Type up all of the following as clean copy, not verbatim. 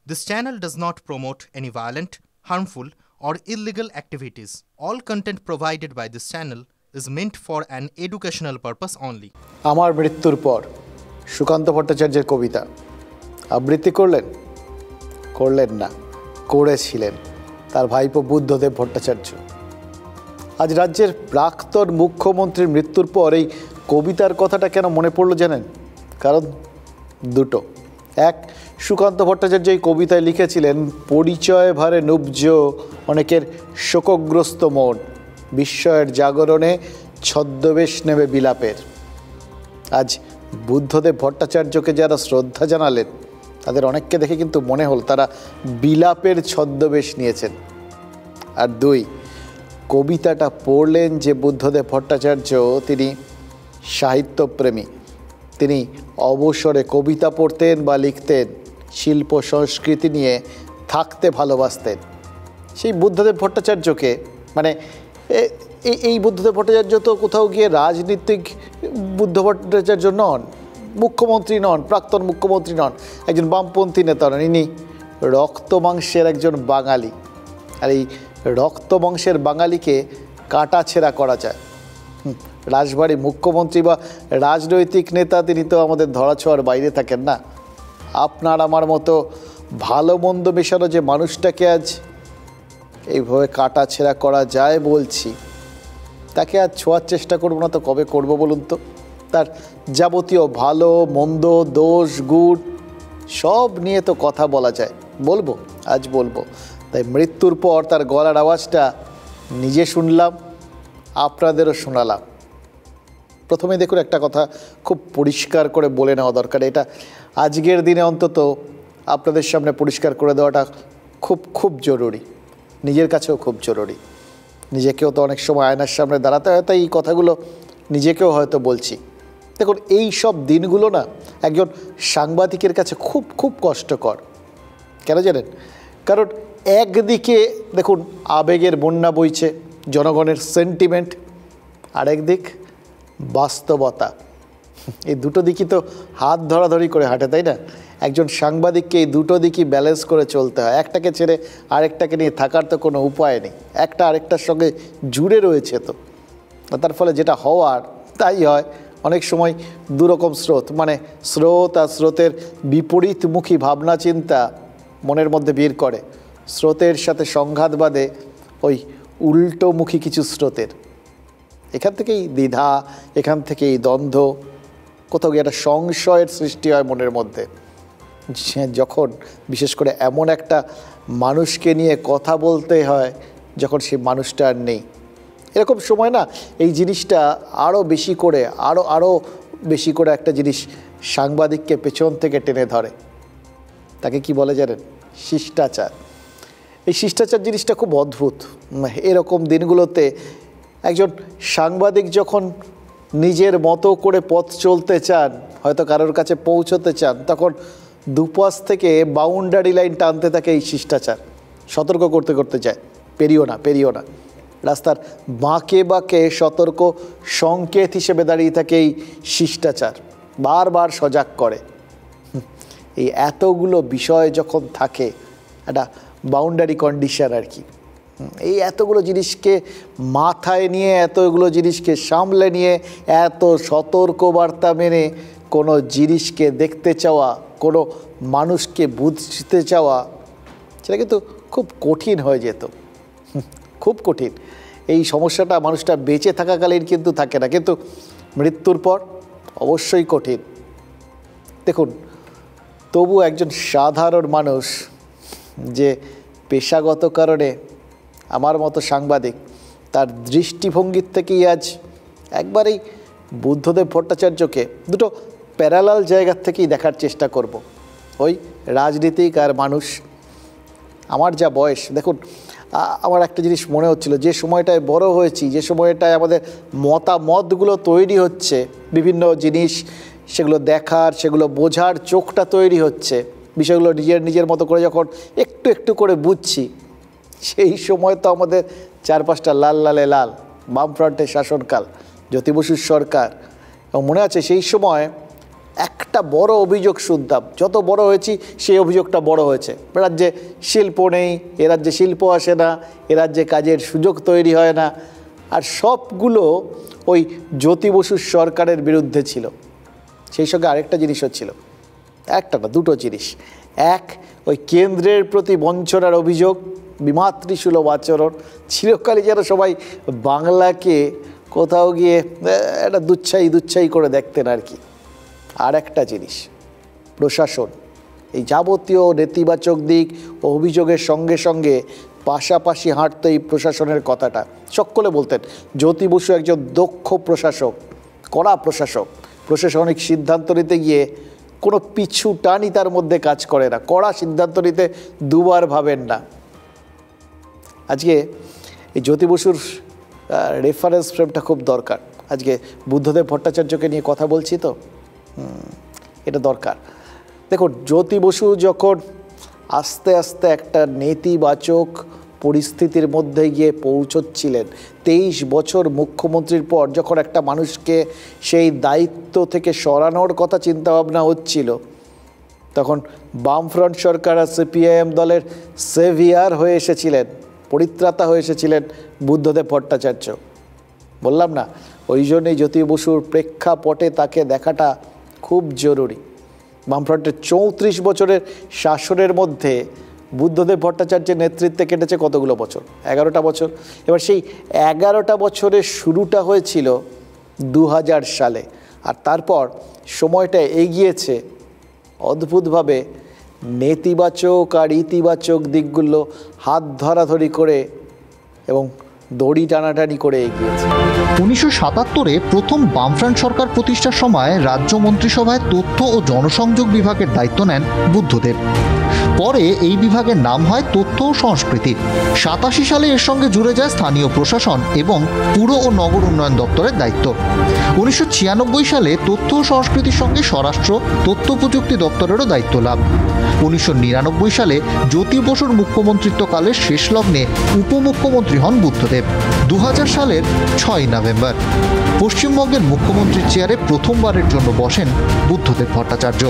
This channel does not promote any violent, harmful, or illegal activities. All content provided by this channel is meant for an educational purpose only. আমার মৃত্যুর পর সুকান্ত ভট্টাচার্যের কবিতা আবৃত্তি করলেন না, করেছিলেন তার ভাইপো বুদ্ধদেব ভট্টাচার্য। আজ রাজ্যের প্রাক্তন মুখ্যমন্ত্রীর মৃত্যুর পর এই কবিতার কথাটা কেন মনে পড়লো জানেন? কারণ দুটো। এক, সুকান্ত ভট্টাচার্য এই কবিতায় লিখেছিলেন, পরিচয় ভারে নুব্জ অনেকের শোকগ্রস্ত মন, বিস্ময়ের জাগরণে ছদ্মবেশ নেবে বিলাপের। আজ বুদ্ধদেব ভট্টাচার্যকে যারা শ্রদ্ধা জানালেন তাদের অনেককে দেখে কিন্তু মনে হল তারা বিলাপের ছদ্মবেশ নিয়েছেন। আর দুই, কবিতাটা পড়লেন যে বুদ্ধদেব ভট্টাচার্য, তিনি সাহিত্যপ্রেমী, তিনি অবসরে কবিতা পড়তেন বা লিখতেন, শিল্প সংস্কৃতি নিয়ে থাকতে ভালোবাসতেন। সেই বুদ্ধদেব ভট্টাচার্যকে এই বুদ্ধদেব ভট্টাচার্য তো কোথাও গিয়ে রাজনীতিক বুদ্ধ ভট্টাচার্য নন, মুখ্যমন্ত্রী নন, প্রাক্তন মুখ্যমন্ত্রী নন, একজন বামপন্থী নেতা নন, ইনি রক্ত মাংসের একজন বাঙালি। আর এই রক্ত মাংসের বাঙালিকে কাটাছেঁড়া করা যায়। রাজবাড়ি মুখ্যমন্ত্রী বা রাজনৈতিক নেতা তিনি তো আমাদের ধরাছোঁয়ার বাইরে থাকেন না। আপনার আমার মতো ভালো মন্দ মেশানো যে মানুষটাকে আজ এইভাবে কাটাছেঁড়া করা যায় বলছি, তাকে আজ ছোঁয়ার চেষ্টা করবো না তো কবে করব বলুন তো? তার যাবতীয় ভালো মন্দ, দোষ গুণ সব নিয়ে তো কথা বলা যায়, আজ বলবো। তাই মৃত্যুর পর তার গলার আওয়াজটা নিজে শুনলাম, আপনাদেরও শোনালাম। প্রথমে দেখুন, একটা কথা খুব পরিষ্কার করে বলে নেওয়া দরকার, এটা আজকের দিনে অন্তত আপনাদের সামনে পরিষ্কার করে দেওয়াটা খুব খুব জরুরি, নিজের কাছেও খুব জরুরি। নিজেকেও তো অনেক সময় আয়নার সামনে দাঁড়াতে হয়, তাই এই কথাগুলো নিজেকেও হয়তো বলছি। দেখুন, এই সব দিনগুলো না একজন সাংবাদিকের কাছে খুব খুব কষ্টকর। কেন জানেন? কারণ একদিকে দেখুন আবেগের বন্যা বইছে, জনগণের সেন্টিমেন্ট, আরেকদিক বাস্তবতা। এই দুটো দিকই তো হাত ধরাধরি করে হাঁটে, তাই না? একজন সাংবাদিককে এই দুটো দিকই ব্যালেন্স করে চলতে হয়। একটাকে ছেড়ে আরেকটাকে নিয়ে থাকার তো কোনো উপায় নেই, একটা আরেকটার সঙ্গে জুড়ে রয়েছে। তো তার ফলে যেটা হওয়ার তাই হয়। অনেক সময় দুরকম স্রোত, স্রোত আর স্রোতের বিপরীতমুখী ভাবনা চিন্তা মনের মধ্যে বের করে, স্রোতের সাথে সংঘাত বাঁধে ওই উল্টোমুখী কিছু স্রোতের। এখান থেকেই দ্বিধা, এখান থেকেই দ্বন্দ্ব, কোথাও গিয়ে একটা সংশয়ের সৃষ্টি হয় মনের মধ্যে। যখন বিশেষ করে এমন একটা মানুষকে নিয়ে কথা বলতে হয় যখন সেই মানুষটা আর নেই, এরকম সময় না এই জিনিসটা আরও বেশি করে একটা জিনিস সাংবাদিককে পেছন থেকে টেনে ধরে। তাকে কি বলে জানেন? শিষ্টাচার। এই শিষ্টাচার জিনিসটা খুব অদ্ভুত। এরকম দিনগুলোতে একজন সাংবাদিক যখন নিজের মতো করে পথ চলতে চান, হয়তো কারোর কাছে পৌঁছতে চান, তখন দুপাশ থেকে বাউন্ডারি লাইন টানতে থাকে এই শিষ্টাচার, সতর্ক করতে যায়, পেরিও না। রাস্তার বাঁকে বাঁকে সতর্ক সংকেত হিসেবে দাঁড়িয়ে থাকে এই শিষ্টাচার, বারবার সজাগ করে। এই এতগুলো বিষয় যখন থাকে, একটা বাউন্ডারি কন্ডিশন আর কি, এই এতগুলো জিনিসকে মাথায় নিয়ে, এতগুলো জিনিসকে সামলে নিয়ে, এত সতর্কবার্তা মেনে কোনো জিনিসকে দেখতে চাওয়া, কোনো মানুষকে বুঝতে চাওয়া, সেটা কিন্তু খুব কঠিন হয়ে যেত, খুব কঠিন। এই সমস্যাটা মানুষটা বেঁচে থাকাকালীন কিন্তু থাকে না, কিন্তু মৃত্যুর পর অবশ্যই কঠিন। দেখুন, তবু একজন সাধারণ মানুষ যে পেশাগত কারণে আমার মতো সাংবাদিক, তার দৃষ্টিভঙ্গির থেকেই আজ একবারেই বুদ্ধদেব ভট্টাচার্যকে দুটো প্যারালাল জায়গার থেকেই দেখার চেষ্টা করব। ওই রাজনীতিক আর মানুষ। আমার যা বয়স, দেখুন আমার একটা জিনিস মনে হচ্ছিল, যে সময়টায় বড় হয়েছি, যে সময়টায় আমাদের মতামতগুলো তৈরি হচ্ছে, বিভিন্ন জিনিস সেগুলো দেখার, সেগুলো বোঝার চোখটা তৈরি হচ্ছে, বিষয়গুলো নিজের মতো করে যখন একটু একটু করে বুঝছি, সেই সময় তো আমাদের চারপাশটা লাল বামফ্রন্টের শাসনকাল, জ্যোতি বসুর সরকার। এবং মনে আছে সেই সময় একটা বড় অভিযোগ শুনতাম, যত বড় হয়েছি সেই অভিযোগটা বড় হয়েছে, রাজ্যে শিল্প নেই, এ রাজ্যে শিল্প আসে না, এ রাজ্যে কাজের সুযোগ তৈরি হয় না, আর সবগুলো ওই জ্যোতি বসুর সরকারের বিরুদ্ধে ছিল। সেই সঙ্গে আরেকটা জিনিস হচ্ছিল, একটা না দুটো জিনিস। এক, ওই কেন্দ্রের প্রতি বঞ্চনার অভিযোগ, বিমাতৃসুলভ আচরণ, চিরকালই যেন সবাই বাংলাকে কোথাও গিয়ে একটা দুচ্ছাই করে দেখতেন আর কি। আর একটা জিনিস, প্রশাসন, এই যাবতীয় নেতিবাচক দিক ও অভিযোগের সঙ্গে সঙ্গে পাশাপাশি হাঁটতো এই প্রশাসনের কথাটা। সকলে বলতেন জ্যোতি বসু একজন দক্ষ প্রশাসক, কড়া প্রশাসক, প্রশাসনিক সিদ্ধান্ত নিতে গিয়ে কোনো পিছু টানই তার মধ্যে কাজ করে না, কড়া সিদ্ধান্ত নিতে দুবার ভাবেন না। আজকে এই জ্যোতি বসুর রেফারেন্স ফ্রেমটা খুব দরকার। আজকে বুদ্ধদেব ভট্টাচার্যকে নিয়ে কথা বলছি তো, এটা দরকার। দেখুন, জ্যোতি বসু যখন আস্তে আস্তে একটা নেতিবাচক পরিস্থিতির মধ্যে গিয়ে পৌঁছচ্ছিলেন, 23 বছর মুখ্যমন্ত্রীর পর যখন একটা মানুষকে সেই দায়িত্ব থেকে সরানোর কথা চিন্তাভাবনা হচ্ছিল, তখন বামফ্রন্ট সরকার আর সিপিআইএম দলের সেভিয়ার হয়ে এসেছিলেন, পরিত্রাতা হয়ে এসেছিলেন বুদ্ধদেব ভট্টাচার্য। বললাম না, ওই জন্যই জ্যোতি বসুর প্রেক্ষাপটে তাকে দেখাটা খুব জরুরি। বামফ্রন্টের 34 বছরের শাসনের মধ্যে বুদ্ধদেব ভট্টাচার্যের নেতৃত্বে কেটেছে কতগুলো বছর? 11টা বছর। এবার সেই 11টা বছরের শুরুটা হয়েছিল 2000 সালে, আর তারপর সময়টা এগিয়েছে অদ্ভুতভাবে নেতিবাচক আর ইতিবাচক দিকগুলো হাত ধরাধরি করে এবং দড়ি টানাটানি করে এগিয়েছে। 1977-এ প্রথম বামফ্রন্ট সরকার প্রতিষ্ঠার সময় রাজ্য মন্ত্রিসভায় তথ্য ও জনসংযোগ বিভাগের দায়িত্ব নেন বুদ্ধদেব। পরে এই বিভাগের নাম হয় তথ্য ও সংস্কৃতি। 87 সালে এর সঙ্গে জুড়ে যায় স্থানীয় প্রশাসন এবং পুর ও নগর উন্নয়ন দপ্তরের দায়িত্ব। 1996 সালে তথ্য ও সংস্কৃতির সঙ্গে স্বরাষ্ট্র তথ্য প্রযুক্তি দপ্তরেরও দায়িত্ব লাভ। 1999 সালে জ্যোতি বসুর মুখ্যমন্ত্রিত্বকালের শেষ লগ্নে উপমুখ্যমন্ত্রী হন বুদ্ধদেব। 2000 সালের 6 নভেম্বর পশ্চিমবঙ্গের মুখ্যমন্ত্রীর চেয়ারে প্রথমবারের জন্য বসেন বুদ্ধদেব ভট্টাচার্য।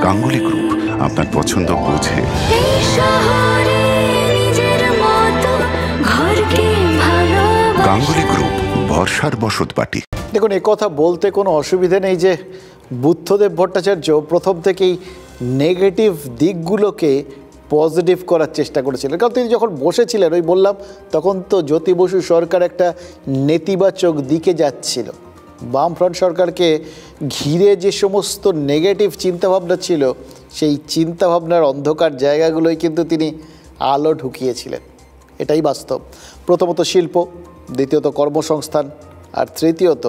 গাঙ্গুলি গ্রুপ আপনার পছন্দ বোঝে। গাঙ্গুলি গ্রুপ, ভরসার বসতবাটি। দেখুন, এই কথা বলতে কোনো অসুবিধে নেই যে বুদ্ধদেব ভট্টাচার্য প্রথম থেকেই নেগেটিভ দিকগুলোকে পজিটিভ করার চেষ্টা করেছিলেন। কারণ তিনি যখন বসেছিলেন, ওই বললাম, তখন তো জ্যোতি বসু সরকার একটা নেতিবাচক দিকে যাচ্ছিল। বামফ্রন্ট সরকারকে ঘিরে যে সমস্ত নেগেটিভ চিন্তাভাবনা ছিল, সেই চিন্তাভাবনার অন্ধকার জায়গাগুলোই কিন্তু তিনি আলো ঢুকিয়েছিলেন। এটাই বাস্তব। প্রথমত শিল্প, দ্বিতীয়ত কর্মসংস্থান, আর তৃতীয়ত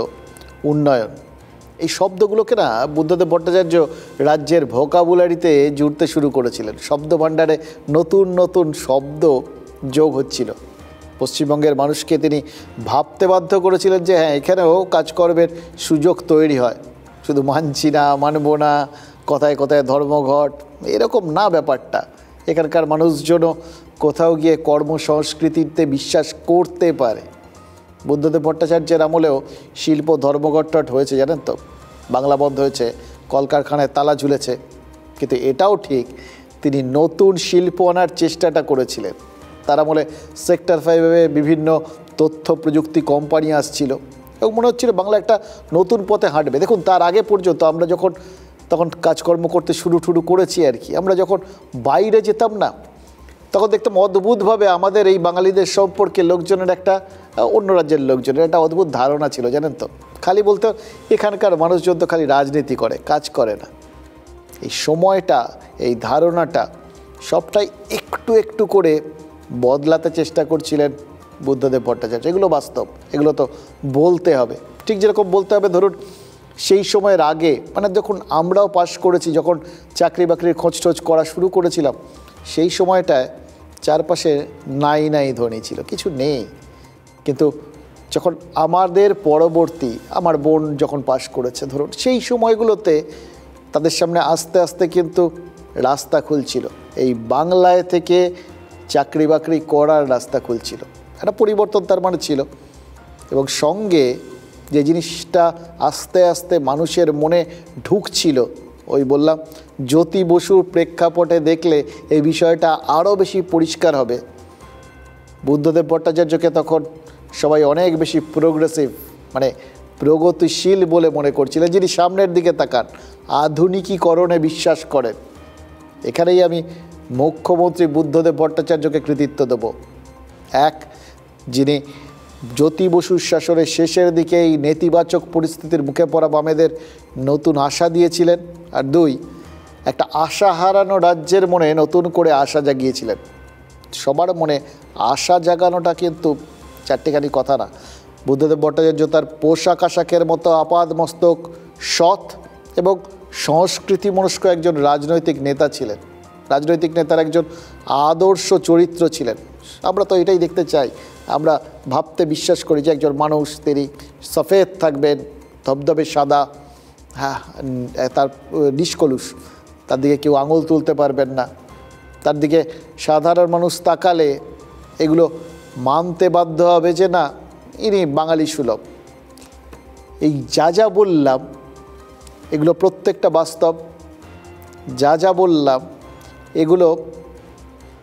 উন্নয়ন। এই শব্দগুলোকে না বুদ্ধদেব ভট্টাচার্য রাজ্যের ভোকাবুলারিতে জুড়তে শুরু করেছিলেন। শব্দভাণ্ডারে নতুন নতুন শব্দ যোগ হচ্ছিল। পশ্চিমবঙ্গের মানুষকে তিনি ভাবতে বাধ্য করেছিলেন যে হ্যাঁ, এখানেও কাজকর্মের সুযোগ তৈরি হয়, শুধু মানছি না, মানব না, কথায় কথায় ধর্মঘট, এরকম না ব্যাপারটা। এখানকার মানুষজনও কোথাও গিয়ে কর্মসংস্কৃতিতে বিশ্বাস করতে পারে। বুদ্ধদেব ভট্টাচার্যের আমলেও শিল্প ধর্মঘট হয়েছে, জানেন তো, বাংলা বন্ধ হয়েছে, কলকারখানায় তালা ঝুলেছে। কিন্তু এটাও ঠিক, তিনি নতুন শিল্প আনার চেষ্টাটা করেছিলেন। তার আমলে সেক্টর 5-এ বিভিন্ন তথ্য প্রযুক্তি কোম্পানি আসছিল এবং মনে হচ্ছিল বাংলা একটা নতুন পথে হাঁটবে। দেখুন, তার আগে পর্যন্ত আমরা তখন কাজকর্ম করতে শুরু করেছি আর কি, আমরা যখন বাইরে যেতাম না, তখন দেখতাম অদ্ভুতভাবে আমাদের এই বাঙালিদের সম্পর্কে লোকজনের একটা, অন্য রাজ্যের লোকজনের একটা অদ্ভুত ধারণা ছিল, জানেন তো। খালি বলতে এখানকার মানুষজন তো খালি রাজনীতি করে, কাজ করে না। এই সময়টা, এই ধারণাটা সবটাই একটু একটু করে বদলাতে চেষ্টা করছিলেন বুদ্ধদেব ভট্টাচার্য। এগুলো বাস্তব, এগুলো তো বলতে হবে। ঠিক যেরকম বলতে হবে, ধরুন সেই সময়ের আগে, মানে যখন আমরাও পাশ করেছি, যখন চাকরি বাকরির খোঁজ করা শুরু করেছিলাম, সেই সময়টায় চারপাশে নাই ধ্বনি ছিল, কিছু নেই। কিন্তু যখন আমাদের পরবর্তী, আমার বোন যখন পাশ করেছে, ধরুন সেই সময়গুলোতে তাদের সামনে আস্তে আস্তে কিন্তু রাস্তা খুলছিল, এই বাংলায় থেকে চাকরি বাকরি করার রাস্তা খুলছিল। একটা পরিবর্তন তার মানে ছিল। এবং সঙ্গে যে জিনিসটা আস্তে আস্তে মানুষের মনে ঢুকছিল, ওই বললাম জ্যোতি বসুর প্রেক্ষাপটে দেখলে এই বিষয়টা আরও বেশি পরিষ্কার হবে। বুদ্ধদেব ভট্টাচার্যকে তখন সবাই অনেক বেশি প্রোগ্রেসিভ, মানে প্রগতিশীল বলে মনে করছিলেন, যিনি সামনের দিকে তাকান, আধুনিকীকরণে বিশ্বাস করেন। এখানেই আমি মুখ্যমন্ত্রী বুদ্ধদেব ভট্টাচার্যকে কৃতিত্ব দেব। এক, যিনি জ্যোতি বসুর শাসনের শেষের দিকে এই নেতিবাচক পরিস্থিতির মুখে পড়া বামেদের নতুন আশা দিয়েছিলেন। আর দুই, একটা আশা হারানো রাজ্যের মনে নতুন করে আশা জাগিয়েছিলেন। সবার মনে আশা জাগানোটা কিন্তু চারটিখানি কথা না। বুদ্ধদেব ভট্টাচার্য তার পোশাক আশাকের মতো আপাদ মস্তক সৎ এবং সংস্কৃতি মনস্ক একজন রাজনৈতিক নেতা ছিলেন। রাজনৈতিক নেতার একজন আদর্শ চরিত্র ছিলেন। আমরা তো এটাই দেখতে চাই। আমরা ভাবতে বিশ্বাস করি যে একজন মানুষ, তিনি সফেদ থাকবেন, ধবধবে সাদা, হ্যাঁ, তার নিষ্কলুষ, তার দিকে কেউ আঙুল তুলতে পারবেন না, তার দিকে সাধারণ মানুষ তাকালে এগুলো মানতে বাধ্য হবে যে না, ইনি বাঙালি সুলভ। এই যা যা বললাম এগুলো প্রত্যেকটা বাস্তব। যা যা বললাম এগুলো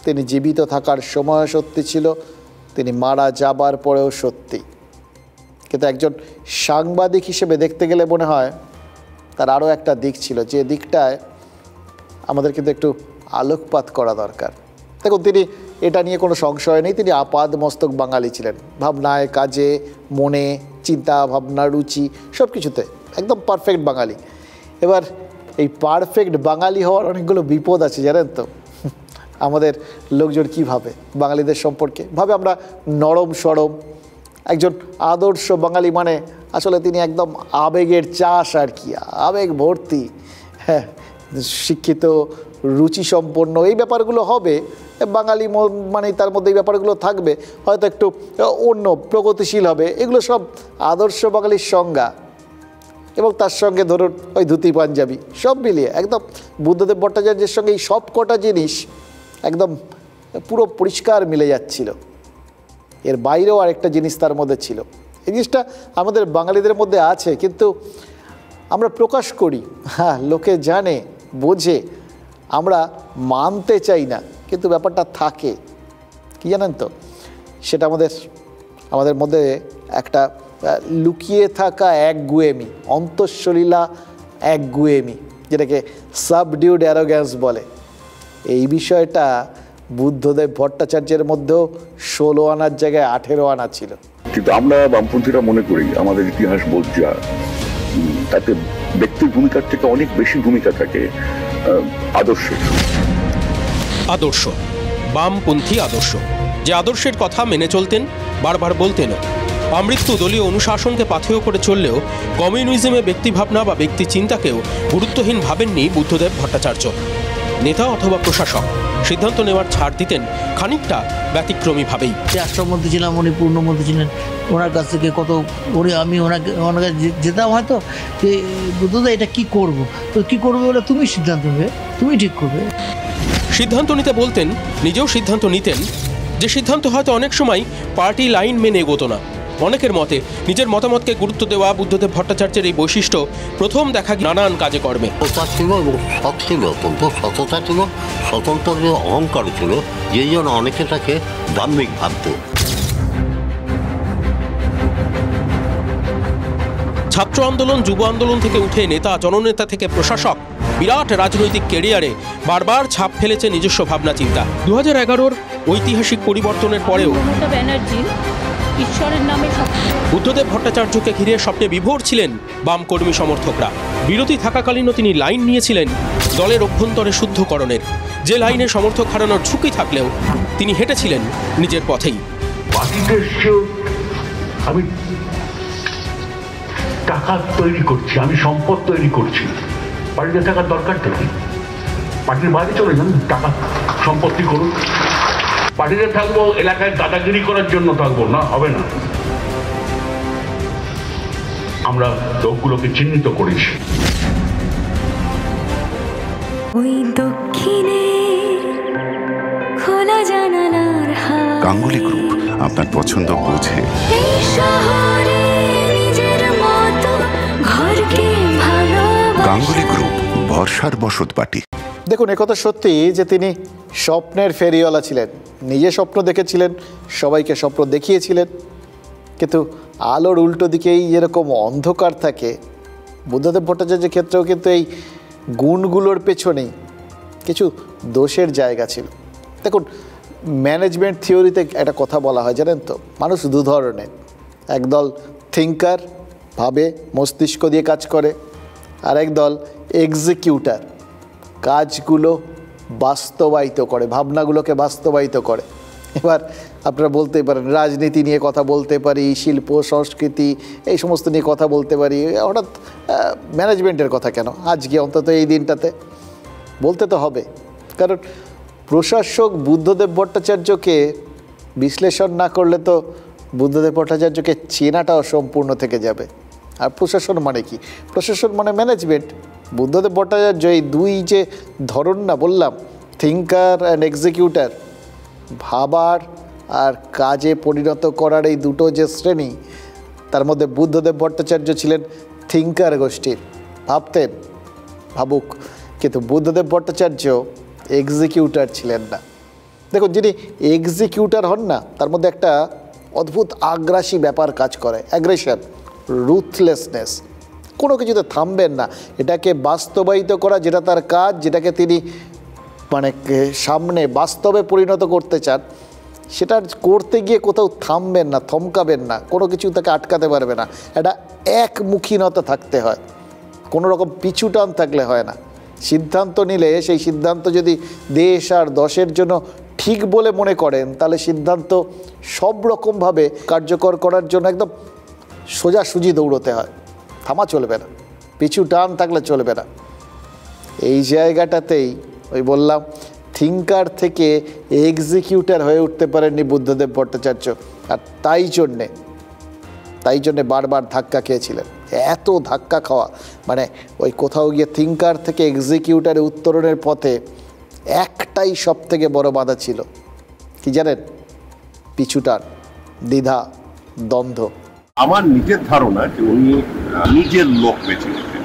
তিনি জীবিত থাকার সময় সত্যি ছিল, তিনি মারা যাবার পরেও সত্যি। কিন্তু একজন সাংবাদিক হিসেবে দেখতে গেলে মনে হয় তার আরও একটা দিক ছিল, যে দিকটায় আমাদের কিন্তু একটু আলোকপাত করা দরকার। দেখুন, তিনি, এটা নিয়ে কোনো সংশয় নেই, তিনি আপাদ মস্তক বাঙালি ছিলেন। ভাবনায়, কাজে, মনে, চিন্তা ভাবনা, রুচি সব কিছুতে একদম পারফেক্ট বাঙালি। এবার এই পারফেক্ট বাঙালি হওয়ার অনেকগুলো বিপদ আছে, জানেন তো। আমাদের লোকজন কী ভাবে বাঙালিদের সম্পর্কে? ভাবে আমরা নরম সরম। একজন আদর্শ বাঙালি মানে আসলে তিনি একদম আবেগের চাষ আর কি, আবেগ ভর্তি, হ্যাঁ, শিক্ষিত, রুচিসম্পন্ন, এই ব্যাপারগুলো হবে। বাঙালি মানে তার মধ্যে এই ব্যাপারগুলো থাকবে, হয়তো একটু অন্য প্রগতিশীল হবে। এগুলো সব আদর্শ বাঙালির সংজ্ঞা। এবং তার সঙ্গে ধরুন ওই ধুতি পাঞ্জাবি, সব মিলিয়ে একদম বুদ্ধদেব ভট্টাচার্যের সঙ্গে এই সব কটা জিনিস একদম পুরো পরিষ্কার মিলে যাচ্ছিল। এর বাইরেও আরেকটা জিনিস তার মধ্যে ছিল। এই জিনিসটা আমাদের বাঙালিদের মধ্যে আছে, কিন্তু আমরা প্রকাশ করি, হ্যাঁ, লোকে জানে, বোঝে, আমরা মানতে চাই না, কিন্তু ব্যাপারটা থাকে। কি জানেন তো, সেটা আমাদের মধ্যে একটা লুকিয়ে থাকা একগুয়েমি, অন্তঃসলীলা একগুয়েমি, যেটাকে সাবডিউড অ্যারোগ্যান্স বলে। এই বিষয়টা বুদ্ধদেব ভট্টাচার্যের মধ্যেও 16 আনার জায়গায় 18 আনা ছিল। কিন্তু আমরা বামপন্থীরা মনে করি আমাদের ইতিহাস বলছে তাতে ব্যক্তির ভূমিকার থেকে অনেক বেশি ভূমিকা থাকে আদর্শ, বামপন্থী আদর্শ। যে আদর্শের কথা মেনে চলতেন, বারবার বলতেন। আমৃত্যু দলীয় অনুশাসনকে পাথেয় করে চললেও কমিউনিজমে ব্যক্তিভাবনা বা ব্যক্তি চিন্তাকেও গুরুত্বহীন ভাবেননি বুদ্ধদেব ভট্টাচার্য। নেতা অথবা প্রশাসক সিদ্ধান্ত নেওয়ার ছাড় দিতেন খানিকটা ব্যতিক্রমীভাবেই। রাষ্ট্রমন্ত্রী ছিলাম, উনি পূর্ণমন্ত্রী ছিলেন, ওনার কাছ থেকে আমি ওনার কাছে যেতাম, হয়তো যে বুদ্ধদা এটা কি করব, তো কি করবে বলে তুমি সিদ্ধান্ত নেবে, তুমি ঠিক করবে। সিদ্ধান্ত নিতে বলতেন, নিজেও সিদ্ধান্ত নিতেন, যে সিদ্ধান্ত হয়তো অনেক সময় পার্টি লাইন মেনে এগোতো না। অনেকের মতে নিজের মতামতকে গুরুত্ব দেওয়া বুদ্ধদেব ভট্টাচার্যের এই বৈশিষ্ট্য প্রথম দেখা নানান কাজে কর্মে। ছিল এবং সৎ ছিল, অত্যন্ত সততা ছিল, স্বতন্ত্র অহংকার ছিল, যে জন্য অনেকে তাকে দাম্ভিক ভাবত। ছাত্র আন্দোলন, যুব আন্দোলন থেকে উঠে নেতা, জননেতা থেকে প্রশাসক, বিরাট রাজনৈতিক ক্যারিয়ারে বারবার ছাপ ফেলেছে নিজস্ব ভাবনা চিন্তা। 2011-র ঐতিহাসিক পরিবর্তনের পরেও ঈশ্বরের নামে বুদ্ধদেব ভট্টাচার্যকে ঘিরে স্বপ্নে বিভোর ছিলেন বাম কর্মী সমর্থকরা। বিরোধী থাকাকালীনও তিনি লাইন নিয়েছিলেন দলের অভ্যন্তরে শুদ্ধকরণের। যে লাইনে সমর্থক হারানোর ঝুঁকি থাকলেও তিনি হেঁটেছিলেন নিজের পথেই। আমি টাকা তৈরি করছি, আমি সম্পদ তৈরি করছি, পার্টিতে থাকার দরকার নেই। পার্টির বাইরে চলে যান, টাকা সম্পত্তি করুন। পার্টিতে থাকবো এলাকায় দাদাগিরি করার জন্য থাকবো না, হবে না। আমরা লোকগুলোকে চিহ্নিত করেছি। গাঙ্গুলি গ্রুপ আপনার পছন্দ বোঝে। গাঙ্গুলি গ্রুপ, ভরসার বসতবাটি। দেখুন, একথা সত্যি যে তিনি স্বপ্নের ফেরিওয়ালা ছিলেন, নিজে স্বপ্ন দেখেছিলেন, সবাইকে স্বপ্ন দেখিয়েছিলেন, কিন্তু আলোর উল্টো দিকেই যেরকম অন্ধকার থাকে, বুদ্ধদেব ভট্টাচার্যের ক্ষেত্রেও কিন্তু এই গুণগুলোর পেছনেই কিছু দোষের জায়গা ছিল। দেখুন, ম্যানেজমেন্ট থিওরিতে একটা কথা বলা হয় জানেন তো, মানুষ দু ধরনের, একদল থিঙ্কার, ভাবে, মস্তিষ্ক দিয়ে কাজ করে, আর একদল এক্সিকিউটার, কাজগুলো বাস্তবায়িত করে, ভাবনাগুলোকে বাস্তবায়িত করে। এবার আপনারা বলতে পারেন রাজনীতি নিয়ে কথা বলতে পারি, শিল্প সংস্কৃতি এই সমস্ত নিয়ে কথা বলতে পারি, হঠাৎ ম্যানেজমেন্টের কথা কেন আজকে অন্তত এই দিনটাতে বলতে তো হবে, কারণ প্রশাসক বুদ্ধদেব ভট্টাচার্যকে বিশ্লেষণ না করলে তো বুদ্ধদেব ভট্টাচার্যকে চেনাটাও সম্পূর্ণ থেকে যাবে। আর প্রশাসন মানে কি? প্রশাসন মানে ম্যানেজমেন্ট। বুদ্ধদেব ভট্টাচার্য এই দুই যে ধরন না বললাম, থিঙ্কার অ্যান্ড এক্সিকিউটার, ভাবার আর কাজে পরিণত করার এই দুটো যে শ্রেণী, তার মধ্যে বুদ্ধদেব ভট্টাচার্য ছিলেন থিঙ্কার গোষ্ঠীর, ভাবতেন, ভাবুক, কিন্তু বুদ্ধদেব ভট্টাচার্য এক্সিকিউটার ছিলেন না। দেখুন, যিনি এক্সিকিউটার হন না, তার মধ্যে একটা অদ্ভুত আগ্রাসী ব্যাপার কাজ করে, অ্যাগ্রেশন, রুথলেসনেস, কোনো কিছুতে থামবেন না, এটাকে বাস্তবায়িত করা যেটা তার কাজ, যেটাকে তিনি মানে সামনে বাস্তবে পরিণত করতে চান, সেটা করতে গিয়ে কোথাও থামবেন না, থমকাবেন না, কোনো কিছু তাকে আটকাতে পারবে না। এটা একমুখীনতা থাকতে হয়, কোনো রকম পিছু টান থাকলে হয় না। সিদ্ধান্ত নিলে সেই সিদ্ধান্ত যদি দেশ আর দশের জন্য ঠিক বলে মনে করেন, তাহলে সিদ্ধান্ত সব রকমভাবে কার্যকর করার জন্য একদম সোজাসুজি দৌড়তে হয়, থামা চলবে না, পিছু টান থাকলে চলবে না। এই জায়গাটাতেই ওই বললাম, থিঙ্কার থেকে এক্সিকিউটার হয়ে উঠতে পারেননি বুদ্ধদেব ভট্টাচার্য, আর তাই জন্যে বারবার ধাক্কা খেয়েছিলেন। এত ধাক্কা খাওয়া মানে ওই কোথাও গিয়ে থিঙ্কার থেকে এক্সিকিউটারে উত্তরণের পথে একটাই সব থেকে বড় বাধা ছিল, কি জানেন? পিছুটান, দ্বিধা, দ্বন্দ্ব। আমার নিজের ধারণা যে উনি নিজের লোক বেছে নিতেন,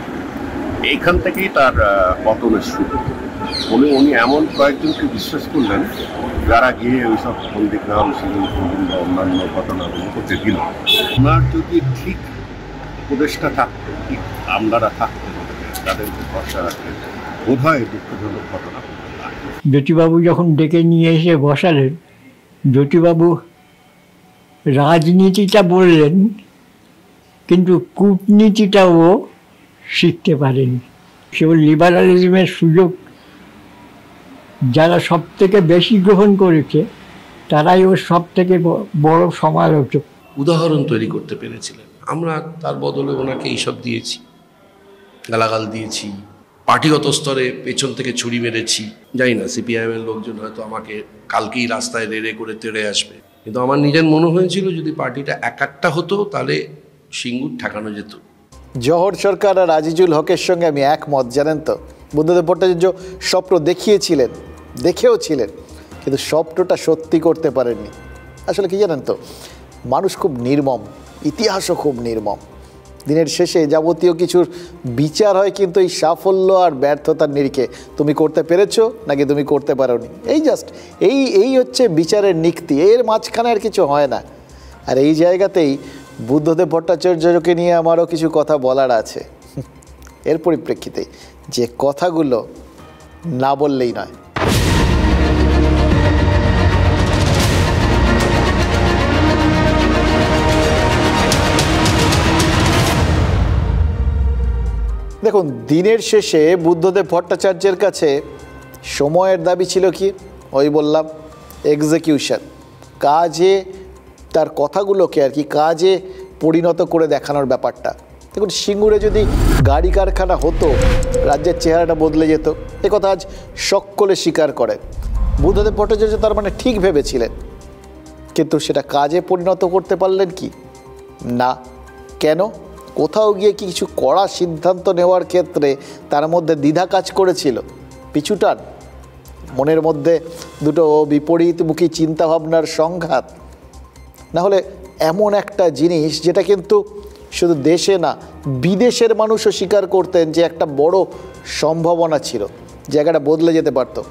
এইখান থেকেই তার পতনের শুরু। উনি এমন কয়েকজনকে বিশ্বাস করলেন যারা গিয়ে ওইসব বন্দিগ্রাম, শিলিগুড়ি বা অন্যান্য ঘটনাগুলো করতে দিল। ওনার যদি ঠিক উপদেশটা থাকতো, ঠিক আমলারা থাকতেন, তাদেরকে ভরসা রাখতেন, বোধ হয় দুঃখজনক ঘটনা। জ্যোতিবাবু যখন ডেকে নিয়ে এসে বসালেন, জ্যোতিবাবু রাজনীতিটা বললেন, কিন্তু কূটনীতিটাও শিখতে পারেনি। কেবল লিবারালিজমের সুযোগ যারা সব থেকে বেশি গ্রহণ করেছে, তারাই ওর সব থেকে বড় সমালোচক। উদাহরণ তৈরি করতে পেরেছিলেন। আমরা তার বদলে ওনাকে এইসব দিয়েছি, গালাগাল দিয়েছি, পার্টিগত স্তরে পেছন থেকে ছুরি মেরেছি। জানি না, সিপিআইএমের লোকজন হয়তো আমাকে কালকেই রাস্তায় রেড়ে করে তেড়ে আসবে, কিন্তু আমার নিজের মনে হয়েছিল যদি পার্টিটা একটা হতো তাহলে সিঙ্গুর ঠেকানো যেত। জহর সরকার আর আজিজুল হকের সঙ্গে আমি একমত, জানেন তো। বুদ্ধদেব ভট্টাচার্য স্বপ্ন দেখিয়েছিলেন, দেখেও ছিলেন, কিন্তু স্বপ্নটা সত্যি করতে পারেননি। আসলে কি জানেন তো, মানুষ খুব নির্মম, ইতিহাসও খুব নির্মম। দিনের শেষে যাবতীয় কিছুর বিচার হয় কিন্তু এই সাফল্য আর ব্যর্থতার নিরিখে, তুমি করতে পেরেছো নাকি তুমি করতে পারোনি, এই জাস্ট এই হচ্ছে বিচারের নিক্তি, এর মাঝখানে আর কিছু হয় না। আর এই জায়গাতেই বুদ্ধদেব ভট্টাচার্যকে নিয়ে আমারও কিছু কথা বলার আছে, এর পরিপ্রেক্ষিতে যে কথাগুলো না বললেই নয়। দেখুন, দিনের শেষে বুদ্ধদেব ভট্টাচার্যের কাছে সময়ের দাবি ছিল কি? ওই বললাম, এক্সিকিউশন, কাজে তার কথাগুলোকে আর কি কাজে পরিণত করে দেখানোর ব্যাপারটা। দেখুন, সিঙ্গুরে যদি গাড়ি কারখানা হতো, রাজ্যের চেহারাটা বদলে যেত, এ কথা আজ সকলে স্বীকার করে। বুদ্ধদেব ভট্টাচার্য তার মানে ঠিক ভেবেছিলেন, কিন্তু সেটা কাজে পরিণত করতে পারলেন কি না? কেন? কোথাও গিয়ে কিছু কড়া সিদ্ধান্ত নেওয়ার ক্ষেত্রে তার মধ্যে দ্বিধা কাজ করেছিল, পিছুটান, মনের মধ্যে দুটো বিপরীতমুখী চিন্তাভাবনার সংঘাত। না হলে এমন একটা জিনিস যেটা কিন্তু শুধু দেশে না বিদেশের মানুষও স্বীকার করতেন যে একটা বড় সম্ভাবনা ছিল, জায়গাটা বদলে যেতে পারতো।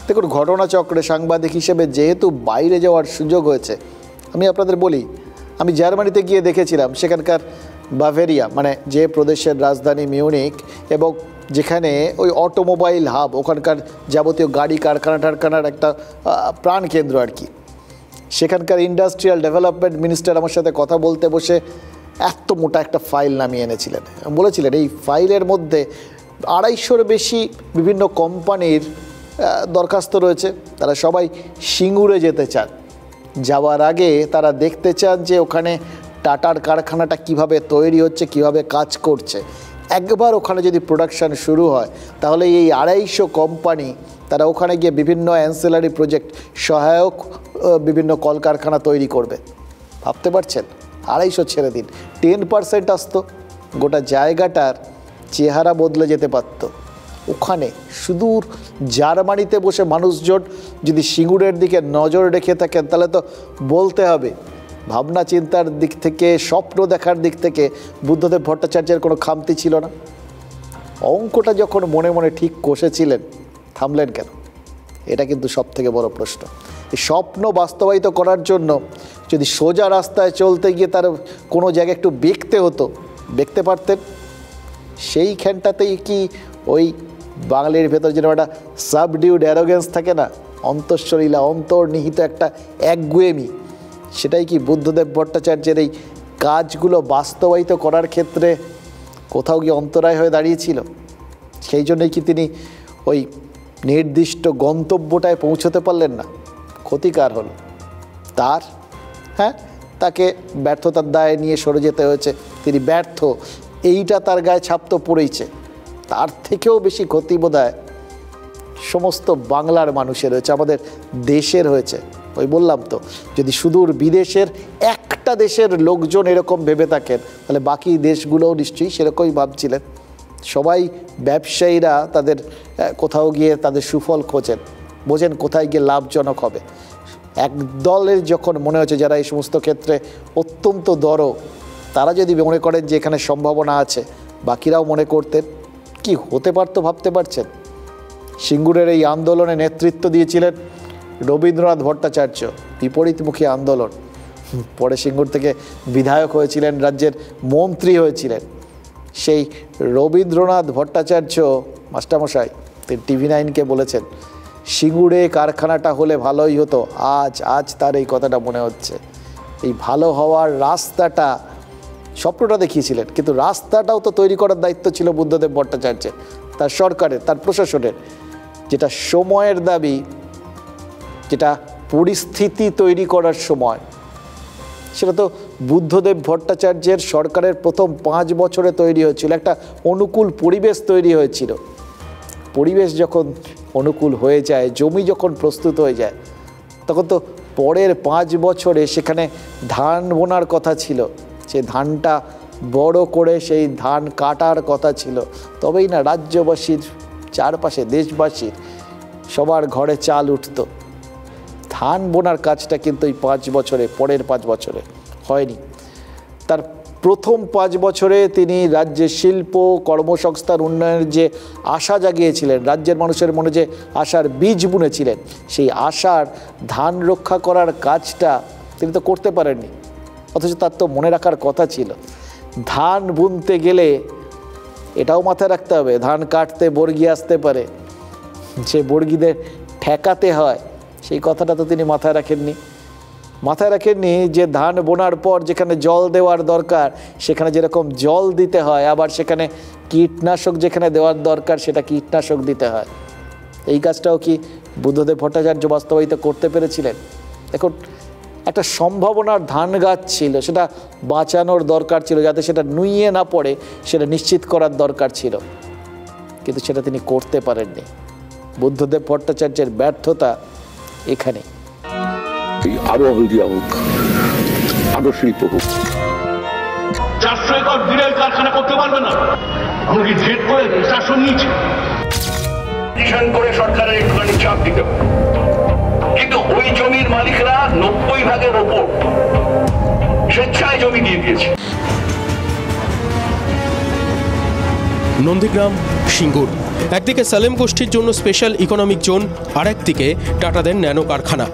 দেখুন, ঘটনাচক্রে সাংবাদিক হিসেবে যেহেতু বাইরে যাওয়ার সুযোগ হয়েছে, আমি আপনাদের বলি, আমি জার্মানিতে গিয়ে দেখেছিলাম সেখানকার বাভেরিয়া, মানে যে প্রদেশের রাজধানী মিউনিক, এবং যেখানে ওই অটোমোবাইল হাব, ওখানকার যাবতীয় গাড়ি কারখানার একটা প্রাণকেন্দ্র আর কি। সেখানকার ইন্ডাস্ট্রিয়াল ডেভেলপমেন্ট মিনিস্টার আমার সাথে কথা বলতে বসে এত মোটা একটা ফাইল নামিয়ে এনেছিলেন, বলেছিলেন এই ফাইলের মধ্যে 250-র বেশি বিভিন্ন কোম্পানির দরখাস্ত রয়েছে। তারা সবাই সিঙ্গুরে যেতে চান, যাওয়ার আগে তারা দেখতে চান যে ওখানে টাটার কারখানাটা কিভাবে তৈরি হচ্ছে, কিভাবে কাজ করছে। একবার ওখানে যদি প্রোডাকশান শুরু হয় তাহলে এই 250 কোম্পানি তারা ওখানে গিয়ে বিভিন্ন অ্যান্সেলারি প্রজেক্ট, সহায়ক বিভিন্ন কলকারখানা তৈরি করবে। ভাবতে পারছেন? 250 ছেড়ে দিন, 10% আসতো, গোটা জায়গাটার চেহারা বদলে যেতে পারত। ওখানে সুদূর জার্মানিতে বসে মানুষজন যদি সিঙ্গুরের দিকে নজর রেখে থাকেন তাহলে তো বলতে হবে ভাবনা চিন্তার দিক থেকে, স্বপ্ন দেখার দিক থেকে বুদ্ধদেব ভট্টাচার্যের কোনো খামতি ছিল না। অঙ্কটা যখন মনে মনে ঠিক কষেছিলেন, থামলেন কেন? এটা কিন্তু সবথেকে বড় প্রশ্ন। এই স্বপ্ন বাস্তবায়িত করার জন্য যদি সোজা রাস্তায় চলতে গিয়ে তার কোনো জায়গায় একটু বেঁকতে হতো, বেঁকতে পারতেন। সেইখানটাতেই কি ওই বাঙালির ভেতর যেন একটা সাবডিউড অ্যারোগেন্স থাকে না, অন্তঃসলীলা, অন্তর্নিহিত একটা একগুয়েমি, সেটাই কি বুদ্ধদেব ভট্টাচার্যের এই কাজগুলো বাস্তবায়িত করার ক্ষেত্রে কোথাও গিয়ে অন্তরায় হয়ে দাঁড়িয়েছিল? সেই জন্যই কি তিনি ওই নির্দিষ্ট গন্তব্যটায় পৌঁছতে পারলেন না? ক্ষতিকার হলো তার। হ্যাঁ, তাকে ব্যর্থতার দায় নিয়ে সরে যেতে হয়েছে, তিনি ব্যর্থ, এইটা তার গায়ে ছাপ তো পড়েইছে। তার থেকেও বেশি ক্ষতি বোধহয় সমস্ত বাংলার মানুষের হয়েছে, আমাদের দেশের হয়েছে। ওই বললাম তো, যদি সুদূর বিদেশের একটা দেশের লোকজন এরকম ভেবে থাকেন তাহলে বাকি দেশগুলোও নিশ্চয়ই সেরকমই ভাবছিলেন। সবাই ব্যবসায়ীরা তাদের কোথাও গিয়ে তাদের সুফল খোঁজেন, বোঝেন কোথায় গিয়ে লাভজনক হবে। এক দলের যখন মনে হচ্ছে যারা এই সমস্ত ক্ষেত্রে অত্যন্ত দরো, তারা যদি মনে করেন যে এখানে সম্ভাবনা আছে, বাকিরাও মনে করতেন, কি হতে পারতো ভাবতে পারছেন? সিঙ্গুরের এই আন্দোলনে নেতৃত্ব দিয়েছিলেন রবীন্দ্রনাথ ভট্টাচার্য, বিপরীতমুখী আন্দোলন। পরে সিঙ্গুর থেকে বিধায়ক হয়েছিলেন, রাজ্যের মন্ত্রী হয়েছিলেন। সেই রবীন্দ্রনাথ ভট্টাচার্য মাস্টারমশাই তিনি TV9-কে বলেছেন, সিঙ্গুরে কারখানাটা হলে ভালোই হতো। আজ তার এই কথাটা মনে হচ্ছে। এই ভালো হওয়ার রাস্তাটা, স্বপ্নটা দেখিয়েছিলেন, কিন্তু রাস্তাটাও তো তৈরি করার দায়িত্ব ছিল বুদ্ধদেব ভট্টাচার্যের, তার সরকারের, তার প্রশাসনের। যেটা সময়ের দাবি, যেটা পরিস্থিতি তৈরি করার সময়, সেটা তো বুদ্ধদেব ভট্টাচার্যের সরকারের প্রথম 5 বছরে তৈরি হয়েছিল। একটা অনুকূল পরিবেশ তৈরি হয়েছিল। পরিবেশ যখন অনুকূল হয়ে যায়, জমি যখন প্রস্তুত হয়ে যায়, তখন তো পরের 5 বছরে সেখানে ধান বোনার কথা ছিল, সে ধানটা বড় করে সেই ধান কাটার কথা ছিল। তবেই না রাজ্যবাসীর, চারপাশে দেশবাসীর সবার ঘরে চাল উঠত। ধান বোনার কাজটা কিন্তু এই 5 বছরে, পরের 5 বছরে হয়নি। তার প্রথম 5 বছরে তিনি রাজ্যের শিল্প কর্মসংস্থান উন্নয়নের যে আশা জাগিয়েছিলেন, রাজ্যের মানুষের মনে যে আশার বীজ বুনেছিলেন, সেই আশার ধান রক্ষা করার কাজটা তিনি তো করতে পারেননি। অথচ তার তো মনে রাখার কথা ছিল, ধান বুনতে গেলে এটাও মাথায় রাখতে হবে, ধান কাটতে বর্গি আসতে পারে, যে বর্গিদের ঠেকাতে হয়, সেই কথাটা তো তিনি মাথায় রাখেননি। যে ধান বোনার পর যেখানে জল দেওয়ার দরকার সেখানে যেরকম জল দিতে হয়, আবার সেখানে কীটনাশক যেখানে দেওয়ার দরকার সেটা কীটনাশক দিতে হয়। এই কাজটাও কি বুদ্ধদেব ভট্টাচার্য বাস্তবায়িত করতে পেরেছিলেন? এখন একটা সম্ভাবনার ধান গাছ ছিল, সেটা বাঁচানোর দরকার ছিল, যাতে সেটা নুইয়ে না পড়ে সেটা নিশ্চিত করার দরকার ছিল, কিন্তু সেটা তিনি করতে পারেননি। বুদ্ধদেব ভট্টাচার্যের ব্যর্থতা এখানে। আরো হলদিয়া হোক, আরো শিল্প হোক। 400 একর বিড়াল কারখানা করতে পারবে না, আমরা কি জেদ করে শাসন নিয়েছি? করে সরকারের একটুখানি চাপ দিতে হবে। কিন্তু ওই জমির মালিকরা 90% ওপর স্বেচ্ছায় জমি দিয়ে দিয়েছে। নন্দীগ্রাম, সিঙ্গুর, একদিকে সালেম গোষ্ঠীর জন্য স্পেশাল ইকোনমিক জোন, আরেকদিকে টাটাদের ন্যানো কারখানা।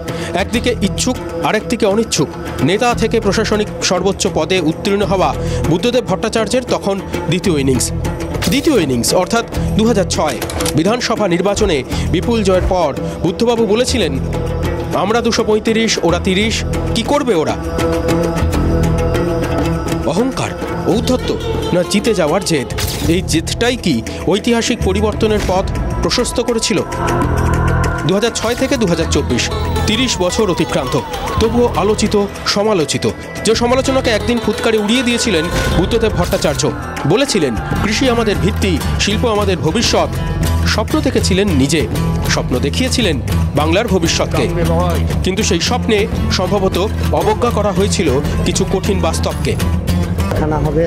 একদিকে ইচ্ছুক, আরেকদিকে অনিচ্ছুক। নেতা থেকে প্রশাসনিক সর্বোচ্চ পদে উত্তীর্ণ হওয়া বুদ্ধদেব ভট্টাচার্যের তখন দ্বিতীয় ইনিংস অর্থাৎ 2006 বিধানসভা নির্বাচনে বিপুল জয়ের পর বুদ্ধবাবু বলেছিলেন, আমরা 235, ওরা 30, কি করবে ওরা? অহংকার, ঔদ্ধত্য না জিতে যাওয়ার জেদ? এই জেদটাই কি ঐতিহাসিক পরিবর্তনের পথ প্রশস্ত করেছিল? 2006 থেকে 2024 30 বছর অতিক্রান্ত, তবুও আলোচিত, সমালোচিত। যে সমালোচনাকে একদিন ফুৎকারে উড়িয়ে দিয়েছিলেন বুদ্ধদেব ভট্টাচার্য। বলেছিলেন, কৃষি আমাদের ভিত্তি, শিল্প আমাদের ভবিষ্যৎ। স্বপ্ন দেখেছিলেন নিজে, স্বপ্ন দেখিয়েছিলেন বাংলার ভবিষ্যৎকে। কিন্তু সেই স্বপ্নে সম্ভবত অবজ্ঞা করা হয়েছিল কিছু কঠিন বাস্তবকে। খানা হবে,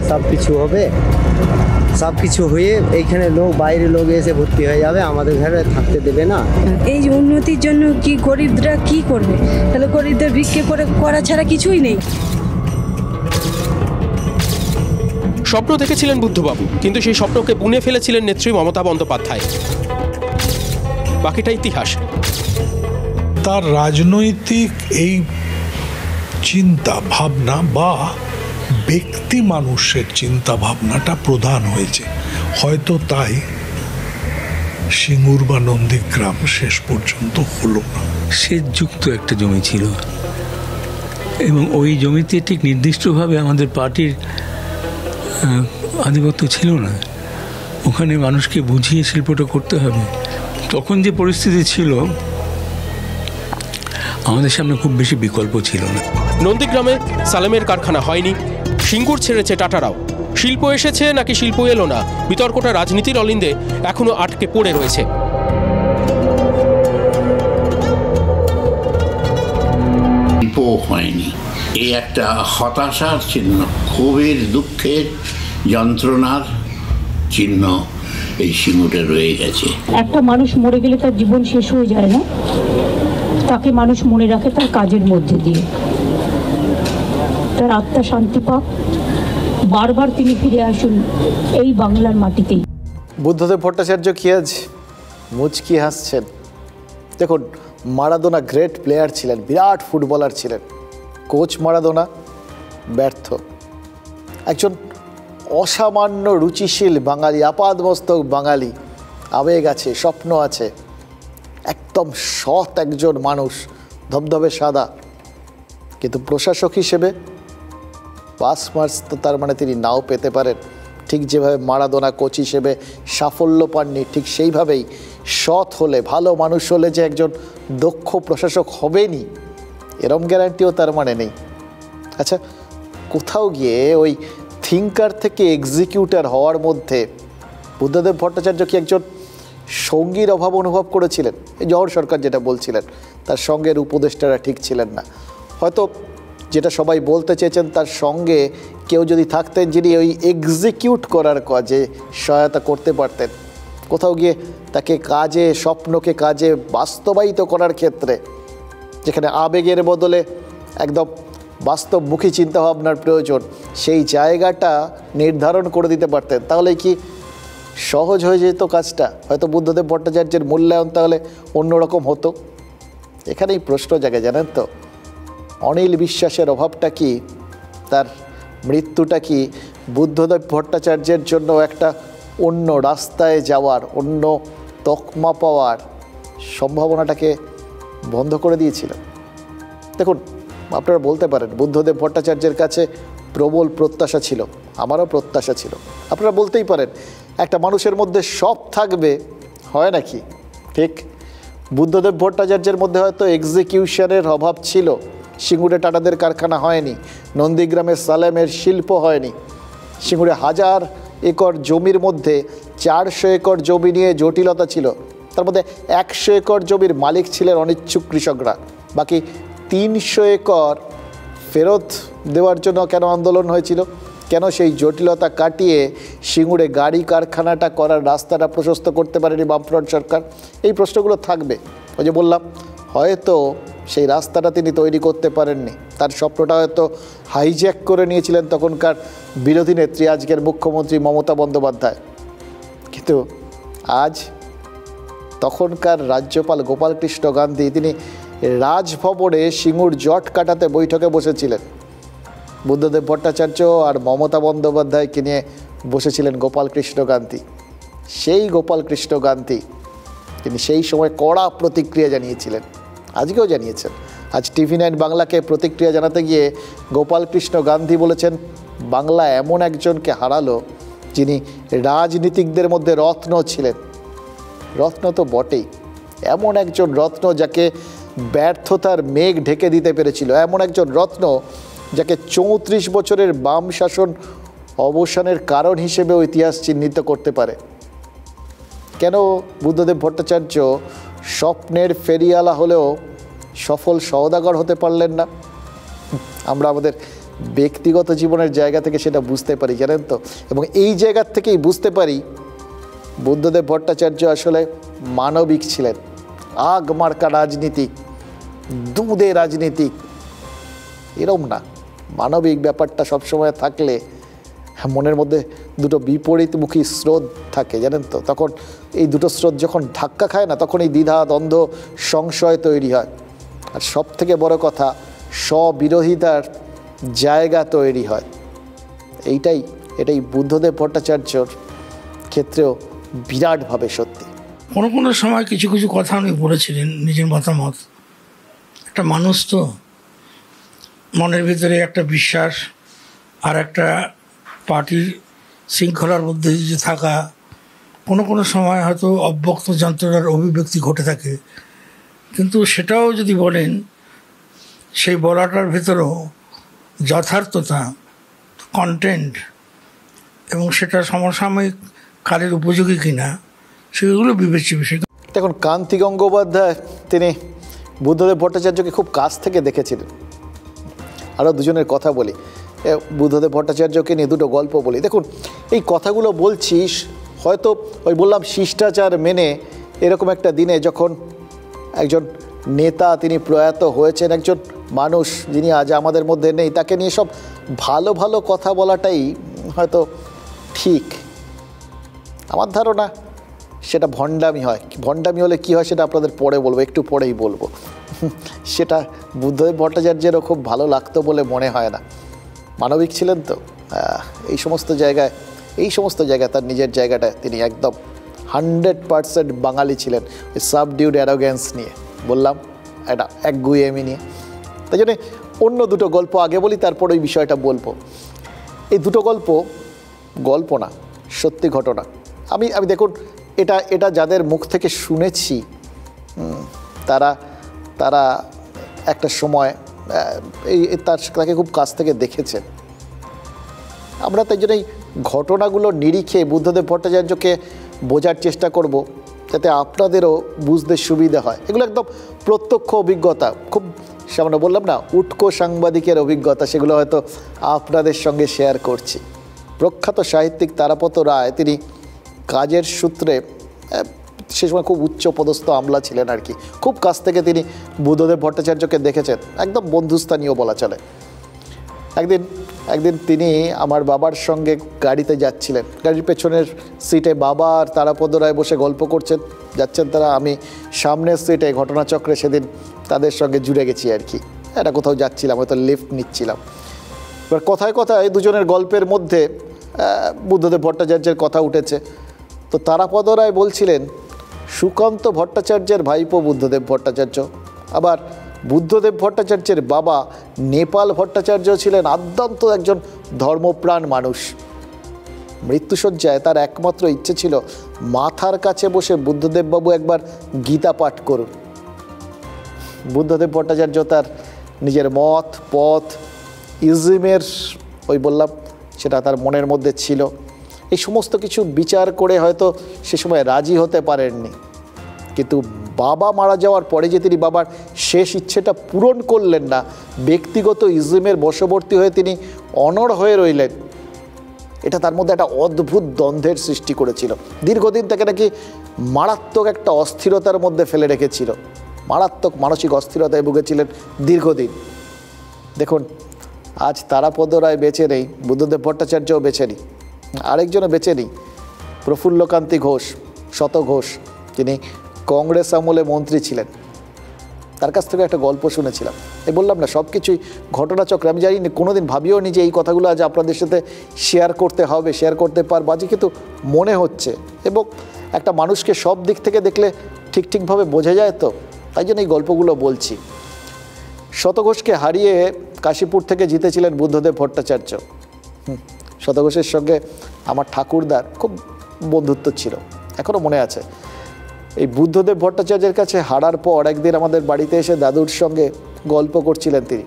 সব কিছু হয়ে এইখানে লোক, বাইরে লোক এসে ভর্তি হয়ে যাবে, আমাদের ঘরে থাকতে দেবে না। এই যে উন্নতির জন্য কি গরিবরা কি করবে? তাহলে গরিবদের ভিক্ষে করে করা ছাড়া কিছুই নেই। স্বপ্ন দেখেছিলেন বুদ্ধবাবু, কিন্তু সেই স্বপ্নকে বুনে ফেলেছিলেন নেত্রী মমতা বন্দ্যোপাধ্যায়। বাকিটা ইতিহাস। তার রাজনৈতিক এই চিন্তা ভাবনা বা ব্যক্তি মানুষের চিন্তা ভাবনাটা প্রধান হয়েছে, হয়তো তাই সিঙ্গুর বা নন্দীগ্রাম শেষ পর্যন্ত হলো না। সেচযুক্ত একটা জমি ছিল এবং ওই জমিতে ঠিক নির্দিষ্টভাবে আমাদের পার্টির আধিপত্য ছিল না। ওখানে মানুষকে বুঝিয়ে শিল্পটা করতে হবে। তখন যে পরিস্থিতি ছিল, আমাদের সামনে খুব বেশি বিকল্প ছিল না। নন্দীগ্রামে সালেমের কারখানা হয়নি, সিঙ্গুর ছেড়েছে টাটারাও। শিল্প এসেছে নাকি শিল্প এলো না, বিতর্কটা রাজনীতির অলিন্দে এখনো আটকে পড়ে রয়েছে। শিল্প হয়নি, এই একটা হতাশার চিহ্ন, ক্ষোভের, দুঃখের, যন্ত্রণার চিহ্ন এই সিঙ্গুরে রয়ে গেছে। একটা মানুষ মরে গেলে তার জীবন শেষ হয়ে যায় না, তাকে মানুষ মনে রাখে তার কাজের মধ্যে দিয়ে। তার আত্মা শান্তি পাক, বারবার তিনি ফিরে আসুন এই বাংলার মাটিতেই। বুদ্ধদেব ভট্টাচার্য কি আজ মুচকি হাসছেন? দেখুন, মারাদোনা গ্রেট প্লেয়ার ছিলেন, বিরাট ফুটবলার ছিলেন। কোচ মারাদোনা ব্যর্থ। একজন অসামান্য রুচিশীল বাঙালি, আপাদমস্তক বাঙালি, আবেগ আছে, স্বপ্ন আছে, একদম সৎ একজন মানুষ, ধবধবে সাদা। কিন্তু প্রশাসক হিসেবে পাস মার্কস তো তার মানে তিনি নাও পেতে পারেন। ঠিক যেভাবে মারাদোনা কোচ হিসেবে সাফল্য পাননি, ঠিক সেইভাবেই সৎ হলে, ভালো মানুষ হলে যে একজন দক্ষ প্রশাসক হবেনি, এরম গ্যারান্টিও তার মানে নেই। আচ্ছা, কোথাও গিয়ে ওই থিঙ্কার থেকে এক্সিকিউটার হওয়ার মধ্যে বুদ্ধদেব ভট্টাচার্য কি একজন সঙ্গীর অভাব অনুভব করেছিলেন? এই জওহর সরকার যেটা বলছিলেন, তার সঙ্গের উপদেষ্টারা ঠিক ছিলেন না। হয়তো যেটা সবাই বলতে চেয়েছেন, তার সঙ্গে কেউ যদি থাকতেন যিনি ওই এক্সিকিউট করার কাজে সহায়তা করতে পারতেন, কোথাও গিয়ে তাকে কাজে, স্বপ্নকে কাজে বাস্তবায়িত করার ক্ষেত্রে যেখানে আবেগের বদলে একদম বাস্তবমুখী চিন্তাভাবনার প্রয়োজন, সেই জায়গাটা নির্ধারণ করে দিতে পারতেন, তাহলে কি সহজ হয়ে যেত কাজটা। হয়তো বুদ্ধদেব ভট্টাচার্যের মূল্যায়ন তাহলে অন্যরকম হতো। এখানেই প্রশ্ন জাগে, জানেন তো, অনিল বিশ্বাসের অভাবটা কি, তার মৃত্যুটা কি বুদ্ধদেব ভট্টাচার্যের জন্য একটা অন্য রাস্তায় যাওয়ার, অন্য তকমা পাওয়ার সম্ভাবনাটাকে বন্ধ করে দিয়েছিল? দেখুন, আপনারা বলতে পারেন বুদ্ধদেব ভট্টাচার্যের কাছে প্রবল প্রত্যাশা ছিল, আমারও প্রত্যাশা ছিল। আপনারা বলতেই পারেন একটা মানুষের মধ্যে সব থাকবে, হয় নাকি? ঠিক বুদ্ধদেব ভট্টাচার্যের মধ্যে হয়তো এক্সিকিউশনের অভাব ছিল। সিঙ্গুরে টাটাদের কারখানা হয়নি, নন্দীগ্রামে সালেমের শিল্প হয়নি। সিঙ্গুরে 1000 একর জমির মধ্যে 400 একর জমি নিয়ে জটিলতা ছিল। তার মধ্যে 100 একর জমির মালিক ছিলেন অনিচ্ছুক কৃষকরা। বাকি 300 একর ফেরত দেওয়ার জন্য কেন আন্দোলন হয়েছিল? কেন সেই জটিলতা কাটিয়ে সিঙ্গুরে গাড়ি কারখানাটা করার রাস্তাটা প্রশস্ত করতে পারেনি বামফ্রন্ট সরকার? এই প্রশ্নগুলো থাকবে। ওই যে বললাম, হয়তো সেই রাস্তাটা তিনি তৈরি করতে পারেননি, তার স্বপ্নটা হয়তো হাইজ্যাক করে নিয়েছিলেন তখনকার বিরোধী নেত্রী আজকের মুখ্যমন্ত্রী মমতা বন্দ্যোপাধ্যায়। কিন্তু আজ তখনকার রাজ্যপাল গোপালকৃষ্ণ গান্ধী তিনি রাজভবনে সিঙ্গুর জট কাটাতে বৈঠকে বসেছিলেন। বুদ্ধদেব ভট্টাচার্য আর মমতা বন্দ্যোপাধ্যায়কে নিয়ে বসেছিলেন গোপালকৃষ্ণ গান্ধী। সেই গোপালকৃষ্ণ গান্ধী তিনি সেই সময় কড়া প্রতিক্রিয়া জানিয়েছিলেন, আজকেও জানিয়েছেন। আজ TV9 বাংলাকে প্রতিক্রিয়া জানাতে গিয়ে গোপালকৃষ্ণ গান্ধী বলেছেন, বাংলা এমন একজনকে হারালো যিনি রাজনীতিকদের মধ্যে রত্ন ছিলেন। রত্ন তো বটেই, এমন একজন রত্ন যাকে ব্যর্থতার মেঘ ঢেকে দিতে পেরেছিল, এমন একজন রত্ন যাকে 34 বছরের বাম শাসন অবসানের কারণ হিসেবেও ইতিহাস চিহ্নিত করতে পারে। কেন বুদ্ধদেব ভট্টাচার্য স্বপ্নের ফেরিওয়ালা হলেও সফল সওদাগর হতে পারলেন না? আমরা আমাদের ব্যক্তিগত জীবনের জায়গা থেকে সেটা বুঝতে পারি, জানেন তো। এবং এই জায়গা থেকেই বুঝতে পারি বুদ্ধদেব ভট্টাচার্য আসলে মানবিক ছিলেন, আগ মার্কা রাজনীতিক, দুধে রাজনীতিক এরম না। মানবিক ব্যাপারটা সবসময় থাকলে মনের মধ্যে দুটো বিপরীতমুখী স্রোত থাকে, জানেন তো। তখন এই দুটো স্রোত যখন ধাক্কা খায় না, তখন এই দ্বিধা দ্বন্দ্ব সংশয় তৈরি হয়। আর সব থেকে বড় কথা, স্ববিরোধিতার জায়গা তৈরি হয়। এটাই বুদ্ধদেব ভট্টাচার্যর ক্ষেত্রেও বিরাটভাবে সত্যি। কোনো কোনো সময় কিছু কিছু কথা উনি বলেছিলেন, নিজের মতামত। একটা মানুষ তো মনের ভিতরে একটা বিশ্বাস আর একটা পার্টির শৃঙ্খলার মধ্যে যে থাকা, কোনো কোনো সময় হয়তো অব্যক্ত যন্ত্রণার অভিব্যক্তি ঘটে থাকে, কিন্তু সেটাও যদি বলেন সেই বলাটার ভেতরেও যথার্থতা, কন্টেন্ট এবং সেটা সমসাময়িক কালের উপযোগী কিনা সেগুলো বিবেচ্য বিষয়। দেখুন, কান্তি গঙ্গোপাধ্যায় তিনি বুদ্ধদেব ভট্টাচার্যকে খুব কাছ থেকে দেখেছিলেন। আরও দুজনের কথা বলি, বুদ্ধদেব ভট্টাচার্যকে নিয়ে দুটো গল্প বলি। দেখুন, এই কথাগুলো বলছি হয়তো ওই বললাম শিষ্টাচার মেনে এরকম একটা দিনে যখন একজন নেতা তিনি প্রয়াত হয়েছেন, একজন মানুষ যিনি আজ আমাদের মধ্যে নেই, তাকে নিয়ে সব ভালো ভালো কথা বলাটাই হয়তো ঠিক। আমার ধারণা সেটা ভণ্ডামি হয়। ভণ্ডামি হলে কী হয় সেটা আপনাদের পরে বলবো, একটু পরেই বলবো। সেটা বুদ্ধদেব ভট্টাচার্যেরও খুব ভালো লাগতো বলে মনে হয় না। মানবিক ছিলেন তো, এই সমস্ত জায়গায় তার নিজের জায়গাটা তিনি একদম 100% বাঙালি ছিলেন। ওই সাবডিউড অ্যারোগ্যান্স নিয়ে বললাম, একটা একগুঁয়েমি নিয়ে। তাই জন্যে অন্য দুটো গল্প আগে বলি, তারপর ওই বিষয়টা বলবো। এই দুটো গল্প না, সত্যি ঘটনা। আমি দেখুন, এটা যাদের মুখ থেকে শুনেছি তারা একটা সময় তাকে খুব কাছ থেকে দেখেছেন। আমরা তাই জন্য এই ঘটনাগুলো নিরিখে বুদ্ধদেব ভট্টাচার্যকে বোঝার চেষ্টা করব, যাতে আপনাদেরও বুঝতে সুবিধা হয়। এগুলো একদম প্রত্যক্ষ অভিজ্ঞতা, খুব সামনে বললাম না, উটকো সাংবাদিকের অভিজ্ঞতা, সেগুলো হয়তো আপনাদের সঙ্গে শেয়ার করছি। প্রখ্যাত সাহিত্যিক তারাপদ রায় তিনি কাজের সূত্রে সে সময় খুব উচ্চ পদস্থ আমলা ছিলেন আর কি, খুব কাছ থেকে তিনি বুদ্ধদেব ভট্টাচার্যকে দেখেছেন, একদম বন্ধুস্থানীয় বলা চলে। একদিন তিনি আমার বাবার সঙ্গে গাড়িতে যাচ্ছিলেন, গাড়ির পেছনের সিটে বাবা আর তারাপদ রায় বসে গল্প যাচ্ছেন তারা। আমি সামনের সিটে ঘটনাচক্রে সেদিন তাদের সঙ্গে জুড়ে গেছি আর কি। এটা কোথাও যাচ্ছিলাম, হয়তো লিফট নিচ্ছিলাম। এবার কথায় কথায় দুজনের গল্পের মধ্যে বুদ্ধদেব ভট্টাচার্যের কথা উঠেছে। তো তারাপদ রায় বলছিলেন, সুকান্ত ভট্টাচার্যের ভাইপো বুদ্ধদেব ভট্টাচার্য, আবার বুদ্ধদেব ভট্টাচার্যের বাবা নেপাল ভট্টাচার্য ছিলেন আদ্যন্ত একজন ধর্মপ্রাণ মানুষ। মৃত্যুশয্যায় তার একমাত্র ইচ্ছে ছিল মাথার কাছে বসে বুদ্ধদেববাবু একবার গীতা পাঠ করুন। বুদ্ধদেব ভট্টাচার্য তার নিজের মত, পথ, ইজমের ওই বললাম সেটা তার মনের মধ্যে ছিল। এই সমস্ত কিছু বিচার করে হয়তো সে সময় রাজি হতে পারেননি, কিন্তু বাবা মারা যাওয়ার পরে যে তিনি বাবার শেষ ইচ্ছেটা পূরণ করলেন না, ব্যক্তিগত ইজমের বশবর্তী হয়ে তিনি অনড় হয়ে রইলেন, এটা তার মধ্যে একটা অদ্ভুত দ্বন্দ্বের সৃষ্টি করেছিল। দীর্ঘদিন তাকে নাকি মারাত্মক একটা অস্থিরতার মধ্যে ফেলে রেখেছিল। মারাত্মক মানসিক অস্থিরতায় ভুগেছিলেন দীর্ঘদিন। দেখুন, আজ তারাপদ রায় বেঁচে নেই, বুদ্ধদেব ভট্টাচার্যও বেঁচে নেই, আরেকজনও বেঁচে নেই, প্রফুল্লকান্তি ঘোষ, শত ঘোষ, যিনি কংগ্রেস আমলে মন্ত্রী ছিলেন। তার কাছ থেকে একটা গল্প শুনেছিলাম। এই বললাম না, সব কিছুই ঘটনাচক্রে। আমি জানি না, কোনোদিন ভাবিও নি যে এই কথাগুলো আজ আপনাদের সাথে শেয়ার করতে হবে, শেয়ার করতে পারবো আজ, কিন্তু মনে হচ্ছে। এবং একটা মানুষকে সব দিক থেকে দেখলে ঠিকভাবে বোঝা যায়, তো তাই জন্য এই গল্পগুলো বলছি। শত ঘোষকে হারিয়ে কাশীপুর থেকে জিতেছিলেন বুদ্ধদেব ভট্টাচার্য। শত ঘোষের সঙ্গে আমার ঠাকুরদার খুব বন্ধুত্ব ছিল, এখনও মনে আছে। এই বুদ্ধদেব ভট্টাচার্যের কাছে হারার পর একদিন আমাদের বাড়িতে এসে দাদুর সঙ্গে গল্প করছিলেন তিনি,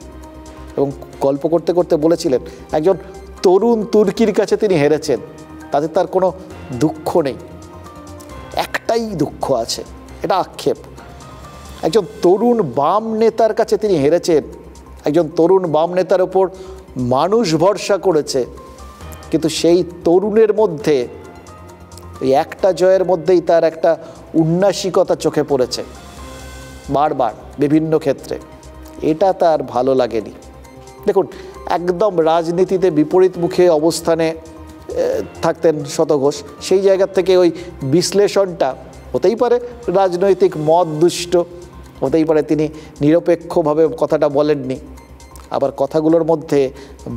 এবং গল্প করতে করতে বলেছিলেন একজন তরুণ তুর্কির কাছে তিনি হেরেছেন, তাতে তার কোনো দুঃখ নেই, একটাই দুঃখ আছে, এটা আক্ষেপ। একজন তরুণ বাম নেতার কাছে তিনি হেরেছেন, একজন তরুণ বাম নেতার ওপর মানুষ ভরসা করেছে, কিন্তু সেই তরুণের মধ্যে এই একটা জয়ের মধ্যেই তার একটা উন্নাসিকতা চোখে পড়েছে বারবার বিভিন্ন ক্ষেত্রে, এটা তার ভালো লাগেনি। দেখুন, একদম রাজনীতিতে বিপরীত মুখে অবস্থানে থাকতেন শত ঘোষ, সেই জায়গা থেকে ওই বিশ্লেষণটা হতেই পারে রাজনৈতিক মত দুষ্ট, হতেই পারে তিনি নিরপেক্ষভাবে কথাটা বলেননি, আবার কথাগুলোর মধ্যে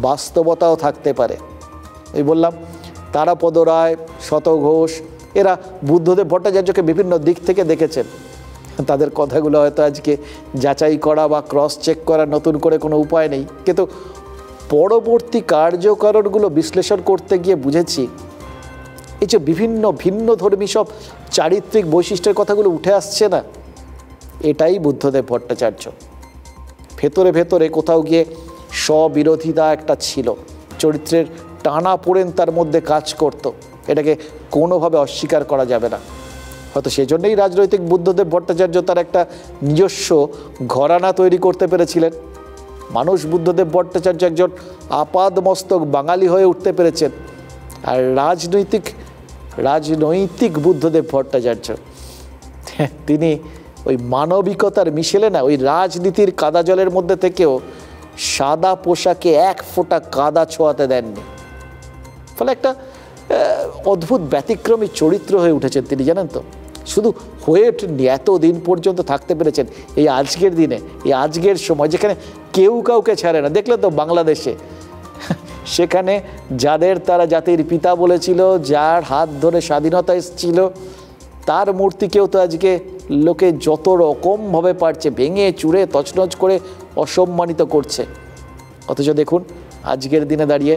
বাস্তবতাও থাকতে পারে। এই বললাম, তারাপদ রায়, শত ঘোষ, এরা বুদ্ধদেব ভট্টাচার্যকে বিভিন্ন দিক থেকে দেখেছেন। তাদের কথাগুলো হয়তো আজকে যাচাই করা বা ক্রস চেক করার নতুন করে কোনো উপায় নেই, কিন্তু পরবর্তী কার্যকারণগুলো বিশ্লেষণ করতে গিয়ে বুঝেছি এই যে বিভিন্ন ভিন্ন ধর্মী সব চারিত্রিক বৈশিষ্ট্যের কথাগুলো উঠে আসছে না, এটাই বুদ্ধদেব ভট্টাচার্য। ভেতরে ভেতরে কোথাও গিয়ে স্ববিরোধিতা একটা ছিল, চরিত্রের টানা পোড়েন তার মধ্যে কাজ করত, এটাকে কোনোভাবে অস্বীকার করা যাবে না। হয়তো সেই জন্যই রাজনৈতিক বুদ্ধদেব ভট্টাচার্য তার একটা নিজস্ব ঘরানা তৈরি করতে পেরেছিলেন। মানুষ বুদ্ধদেব ভট্টাচার্য একজন আপাদমস্তক বাঙালি হয়ে উঠতে পেরেছেন, আর রাজনৈতিক বুদ্ধদেব ভট্টাচার্য তিনি ওই মানবিকতার মিশেলে না, ওই রাজনীতির কাদা জলের মধ্যে থেকেও সাদা পোশাকে এক ফোঁটা কাদা ছোঁয়াতে দেননি। ফলে একটা অদ্ভুত ব্যতিক্রমী চরিত্র হয়ে উঠেছেন তিনি, জানেন তো। শুধু হয়ে ওঠেননি, এতদিন পর্যন্ত থাকতে পেরেছেন এই আজকের দিনে, এই আজকের সময় যেখানে কেউ কাউকে ছাড়ে না। দেখলে তো বাংলাদেশে, সেখানে যাদের তারা জাতির পিতা বলেছিল, যার হাত ধরে স্বাধীনতা এসেছিল, তার মূর্তিকেও তো আজকে লোকে যত রকমভাবে পারছে ভেঙে চুরে তছনছ করে অসম্মানিত করছে। অথচ দেখুন, আজকের দিনে দাঁড়িয়ে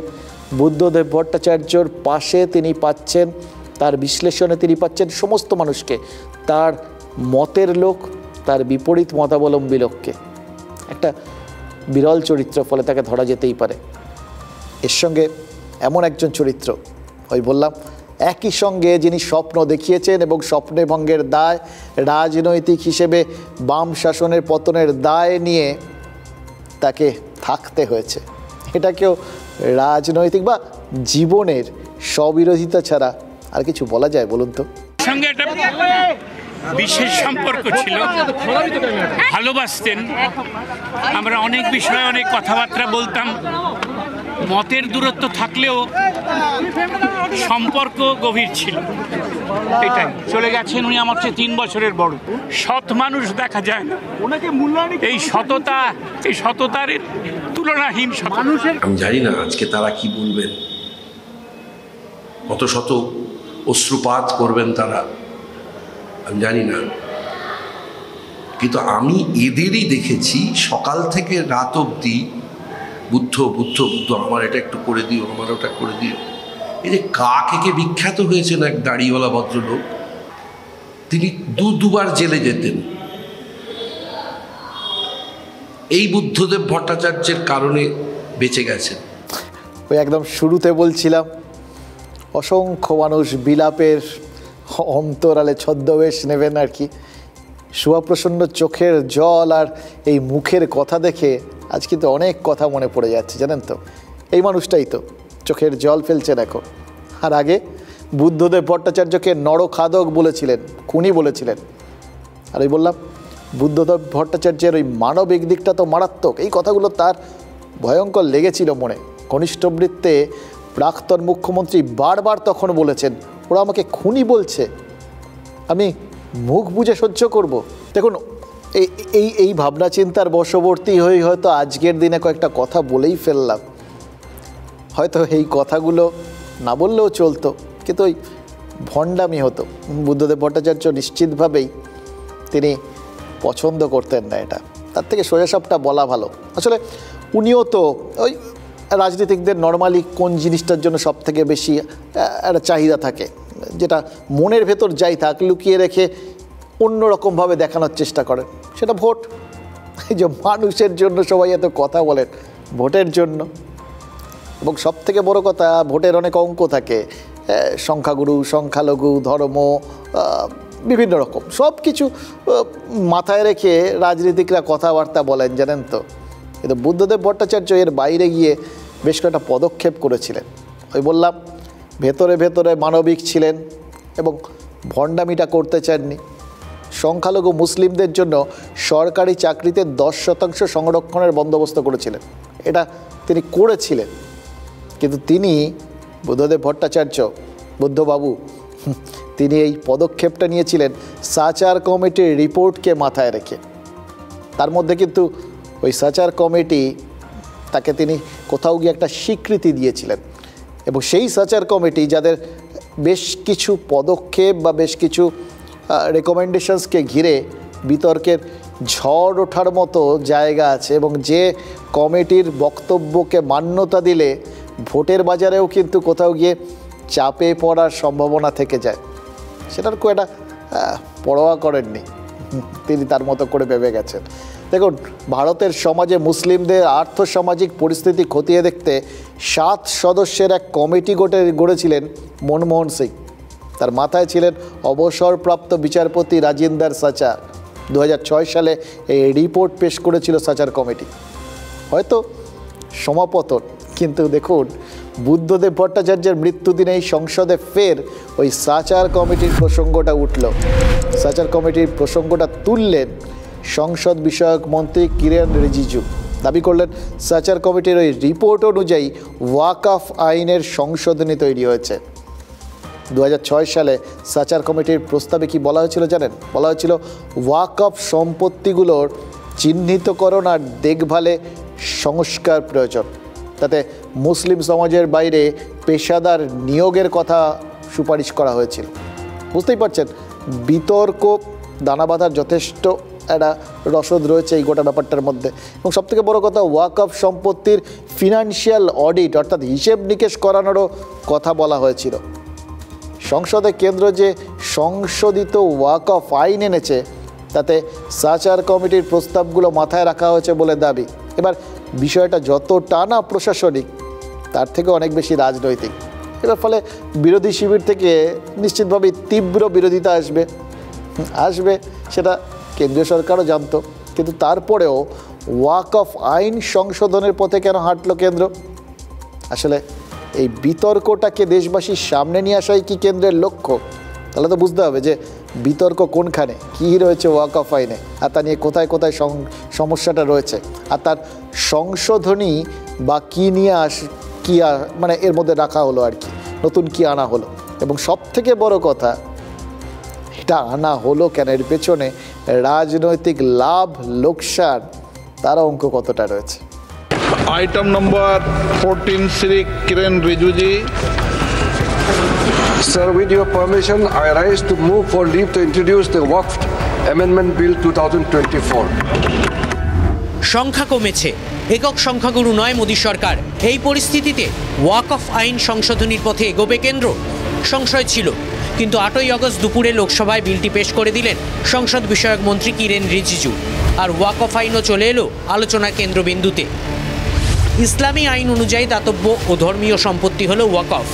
বুদ্ধদেব ভট্টাচার্যর পাশে তিনি পাচ্ছেন, তার বিশ্লেষণে তিনি পাচ্ছেন সমস্ত মানুষকে, তার মতের লোক, তার বিপরীত মতাবলম্বী লোককে। একটা বিরল চরিত্র, ফলে তাকে ধরা যেতেই পারে। এর সঙ্গে এমন একজন চরিত্র, ওই বললাম একই সঙ্গে যিনি স্বপ্ন দেখিয়েছেন এবং স্বপ্নে ভঙ্গের দায়, রাজনৈতিক হিসেবে বাম শাসনের পতনের দায় নিয়ে তাকে থাকতে হয়েছে। এটাকেও রাজনৈতিক বা জীবনের স্ববিরোধিতা ছাড়া আর কিছু বলা যায় বলুন তো? সঙ্গে একটা বিশেষ সম্পর্ক ছিল, ভালোবাসতেন, আমরা অনেক বিষয়ে অনেক কথাবার্তা বলতাম, মতের দূরত্ব থাকলেও সম্পর্ক গভীর ছিল। এটাই, চলে গেছেন উনি আমার চেয়ে 3 বছরের বড়। সৎ মানুষ দেখা যায় না, এই সততার তুলনাহীন মানুষের। আমি জানি না আজকে তারা কি বলবেন, কত শত অশ্রুপাত করবেন তারা, আমি জানি না, কিন্তু আমি এদেরই দেখেছি সকাল থেকে রাত অবধি বুদ্ধ বুদ্ধ বুদ্ধ, আমার এটা একটু করে দিও, আমার ওটা করে দিও। এই যে কাকে বিখ্যাত হয়েছেন এক দাড়িওয়ালা ভদ্রলোক, তিনি দুবার জেলে যেতেন এই বুদ্ধদেব ভট্টাচার্যের কারণে বেঁচে গেছেন। ওই একদম শুরুতে বলছিলাম, অসংখ্য মানুষ বিলাপের অন্তরালে ছদ্মবেশ নেবেন আর কি। সুভাপ্রসন্ন চোখের জল আর এই মুখের কথা দেখে আজ কিন্তু অনেক কথা মনে পড়ে যাচ্ছে, জানেন তো। এই মানুষটাই তো চোখের জল ফেলছেন এখন। আর আগে বুদ্ধদেব ভট্টাচার্যকে নরখাদক বলেছিলেন, খুনি বলেছিলেন। আর এই বললাম বুদ্ধদেব ভট্টাচার্যের ওই মানবিক দিকটা তো মারাত্মক, এই কথাগুলো তার ভয়ঙ্কর লেগেছিল মনে। ঘনিষ্ঠ বৃত্তে প্রাক্তন মুখ্যমন্ত্রী বারবার তখন বলেছেন, ওরা আমাকে খুনি বলছে, আমি মুখ বুজে সহ্য করব। দেখুন, এই ভাবনা চিন্তার বশবর্তী হয়ে হয়তো আজকের দিনে কয়েকটা কথা বলেই ফেললাম। হয়তো এই কথাগুলো না বললেও চলতো, কিন্তু ওই ভণ্ডামি হতো। বুদ্ধদেব ভট্টাচার্য নিশ্চিতভাবেই তিনি পছন্দ করতেন না এটা, তার থেকে সোজাসাপটা বলা ভালো। আসলে উনিও তো ওই রাজনীতিকদের নর্মালি কোন জিনিসটার জন্য সব থেকে বেশি একটা চাহিদা থাকে, যেটা মনের ভেতর যাই থাক লুকিয়ে রেখে অন্যরকমভাবে দেখানোর চেষ্টা করেন, সেটা ভোট। এই যে মানুষের জন্য সবাই এত কথা বলেন, ভোটের জন্য। এবং সব থেকে বড় কথা, ভোটের অনেক অঙ্ক থাকে, সংখ্যাগুরু, সংখ্যালঘু, ধর্ম, বিভিন্ন রকম সব কিছু মাথায় রেখে রাজনীতিকরা কথাবার্তা বলেন, জানেন তো। কিন্তু বুদ্ধদেব ভট্টাচার্য এর বাইরে গিয়ে বেশ কয়েকটা পদক্ষেপ করেছিলেন। ওই বললাম, ভেতরে ভেতরে মানবিক ছিলেন এবং ভণ্ডামিটা করতে চাননি। সংখ্যালঘু মুসলিমদের জন্য সরকারি চাকরিতে 10% সংরক্ষণের বন্দোবস্ত করেছিলেন, এটা তিনি করেছিলেন। কিন্তু তিনি, বুদ্ধদেব ভট্টাচার্য, বুদ্ধবাবু, তিনি এই পদক্ষেপটা নিয়েছিলেন সাচার কমিটির রিপোর্টকে মাথায় রেখে। তার মধ্যে কিন্তু ওই সাচার কমিটি, তাকে তিনি কোথাও গিয়ে একটা স্বীকৃতি দিয়েছিলেন। এবং সেই সাচার কমিটি, যাদের বেশ কিছু পদক্ষেপ বা বেশ কিছু রেকমেন্ডেশনসকে ঘিরে বিতর্কের ঝড় ওঠার মতো জায়গা আছে, এবং যে কমিটির বক্তব্যকে মান্যতা দিলে ভোটের বাজারেও কিন্তু কোথাও গিয়ে চাপে পড়ার সম্ভাবনা থেকে যায়, সেটার খুব একটা পরোয়া করেননি, তিনি তার মতো করে ভেবে গেছেন। দেখুন, ভারতের সমাজে মুসলিমদের আর্থসামাজিক পরিস্থিতি খতিয়ে দেখতে 7 সদস্যের এক কমিটি গড়েছিলেন মনমোহন সিং। তার মাথায় ছিলেন অবসরপ্রাপ্ত বিচারপতি রাজিন্দার সাচার। 2006 সালে এই রিপোর্ট পেশ করেছিল সাচার কমিটি। হয়তো সমাপতন, কিন্তু দেখুন, বুদ্ধদেব ভট্টাচার্যের মৃত্যুদিনেই সংসদে ফের ওই সাচার কমিটির প্রসঙ্গটা উঠল। সাচার কমিটির প্রসঙ্গটা তুললেন সংসদ বিষয়ক মন্ত্রী কিরেন রিজিজু। দাবি করলেন, সাচার কমিটির ওই রিপোর্ট অনুযায়ী ওয়াকফ আইনের সংশোধনী তৈরি হয়েছে। 2006 সালে সাচার কমিটির প্রস্তাবে কি বলা হয়েছিল জানেন? বলা হয়েছিল ওয়াকফ সম্পত্তিগুলোর চিহ্নিতকরণ আর দেখভালে সংস্কার প্রয়োজন। তাতে মুসলিম সমাজের বাইরে পেশাদার নিয়োগের কথা সুপারিশ করা হয়েছিল। বুঝতেই পারছেন, বিতর্ক দানা বাঁধার যথেষ্ট একটা রসদ রয়েছে এই গোটা ব্যাপারটার মধ্যে। এবং সবথেকে বড় কথা, ওয়াকফ সম্পত্তির ফিনান্সিয়াল অডিট অর্থাৎ হিসেব নিকেশ করানোরও কথা বলা হয়েছিল। সংসদে কেন্দ্র যে সংশোধিত ওয়াকফ আইন এনেছে, তাতে সাচার কমিটির প্রস্তাবগুলো মাথায় রাখা হয়েছে বলে দাবি। এবার বিষয়টা যতটা না প্রশাসনিক, তার থেকে অনেক বেশি রাজনৈতিক। এবার ফলে বিরোধী শিবির থেকে নিশ্চিতভাবেই তীব্র বিরোধিতা আসবে, সেটা কেন্দ্রীয় সরকারও জানতো। কিন্তু তারপরেও ওয়াকফ আইন সংশোধনের পথে কেন হাঁটল কেন্দ্র? আসলে এই বিতর্কটাকে দেশবাসীর সামনে নিয়ে আসাই কি কেন্দ্রের লক্ষ্য? তাহলে তো বুঝতে হবে যে বিতর্ক কোনখানে, কী রয়েছে ওয়াকফ আইনে, আর তা নিয়ে কোথায় কোথায় সমস্যাটা রয়েছে, আর তার সংশোধনী বা কী নিয়ে মানে এর মধ্যে রাখা হলো আর কি, নতুন কি আনা হলো। এবং সব থেকে বড় কথা, এটা আনা হলো কেন, এর পেছনে রাজনৈতিক লাভ লোকসান তার অঙ্ক কতটা রয়েছে। Item number 14, Shri Kiren Rijuji. Sir, with your permission, I rise to move for leave to introduce the Waqf Amendment Bill 2024. সংখ্যা কমেছে, একক সংখ্যাগুরু নয় মোদী সরকার। এই পরিস্থিতিতে ওয়াকফ আইন সংশোধনীর পথে এগোবে কেন্দ্র? সংশয় ছিল, কিন্তু 8ই আগস্ট দুপুরে লোকসভায় বিলটি পেশ করে দিলেন সংসদ বিষয়ক মন্ত্রী কিরেন রিজিজু। আর ওয়াকফ আইনও চলে এলো আলোচনার কেন্দ্রবিন্দুতে। ইসলামী আইন অনুযায়ী দাতব্য ও ধর্মীয় সম্পত্তি হলো ওয়াকফ।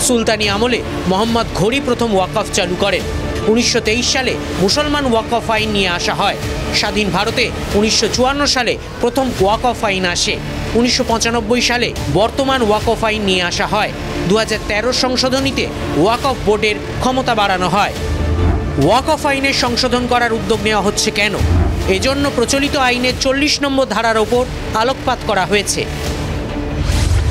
সুলতানি আমলে মোহাম্মদ ঘোরি প্রথম ওয়াকফ চালু করেন। 1923 সালে মুসলমান ওয়াকফ আইন নিয়ে আসা হয়। স্বাধীন ভারতে 1954 সালে প্রথম ওয়াকফ আইন আসে। 1995 সালে বর্তমান ওয়াকফ আইন নিয়ে আসা হয়। 2013 সংশোধনীতে ওয়াকফ বোর্ডের ক্ষমতা বাড়ানো হয়। ওয়াকফ আইনের সংশোধন করার উদ্যোগ নেওয়া হচ্ছে কেন? এজন্য প্রচলিত আইনের 40 নম্বর ধারার ওপর আলোকপাত করা হয়েছে।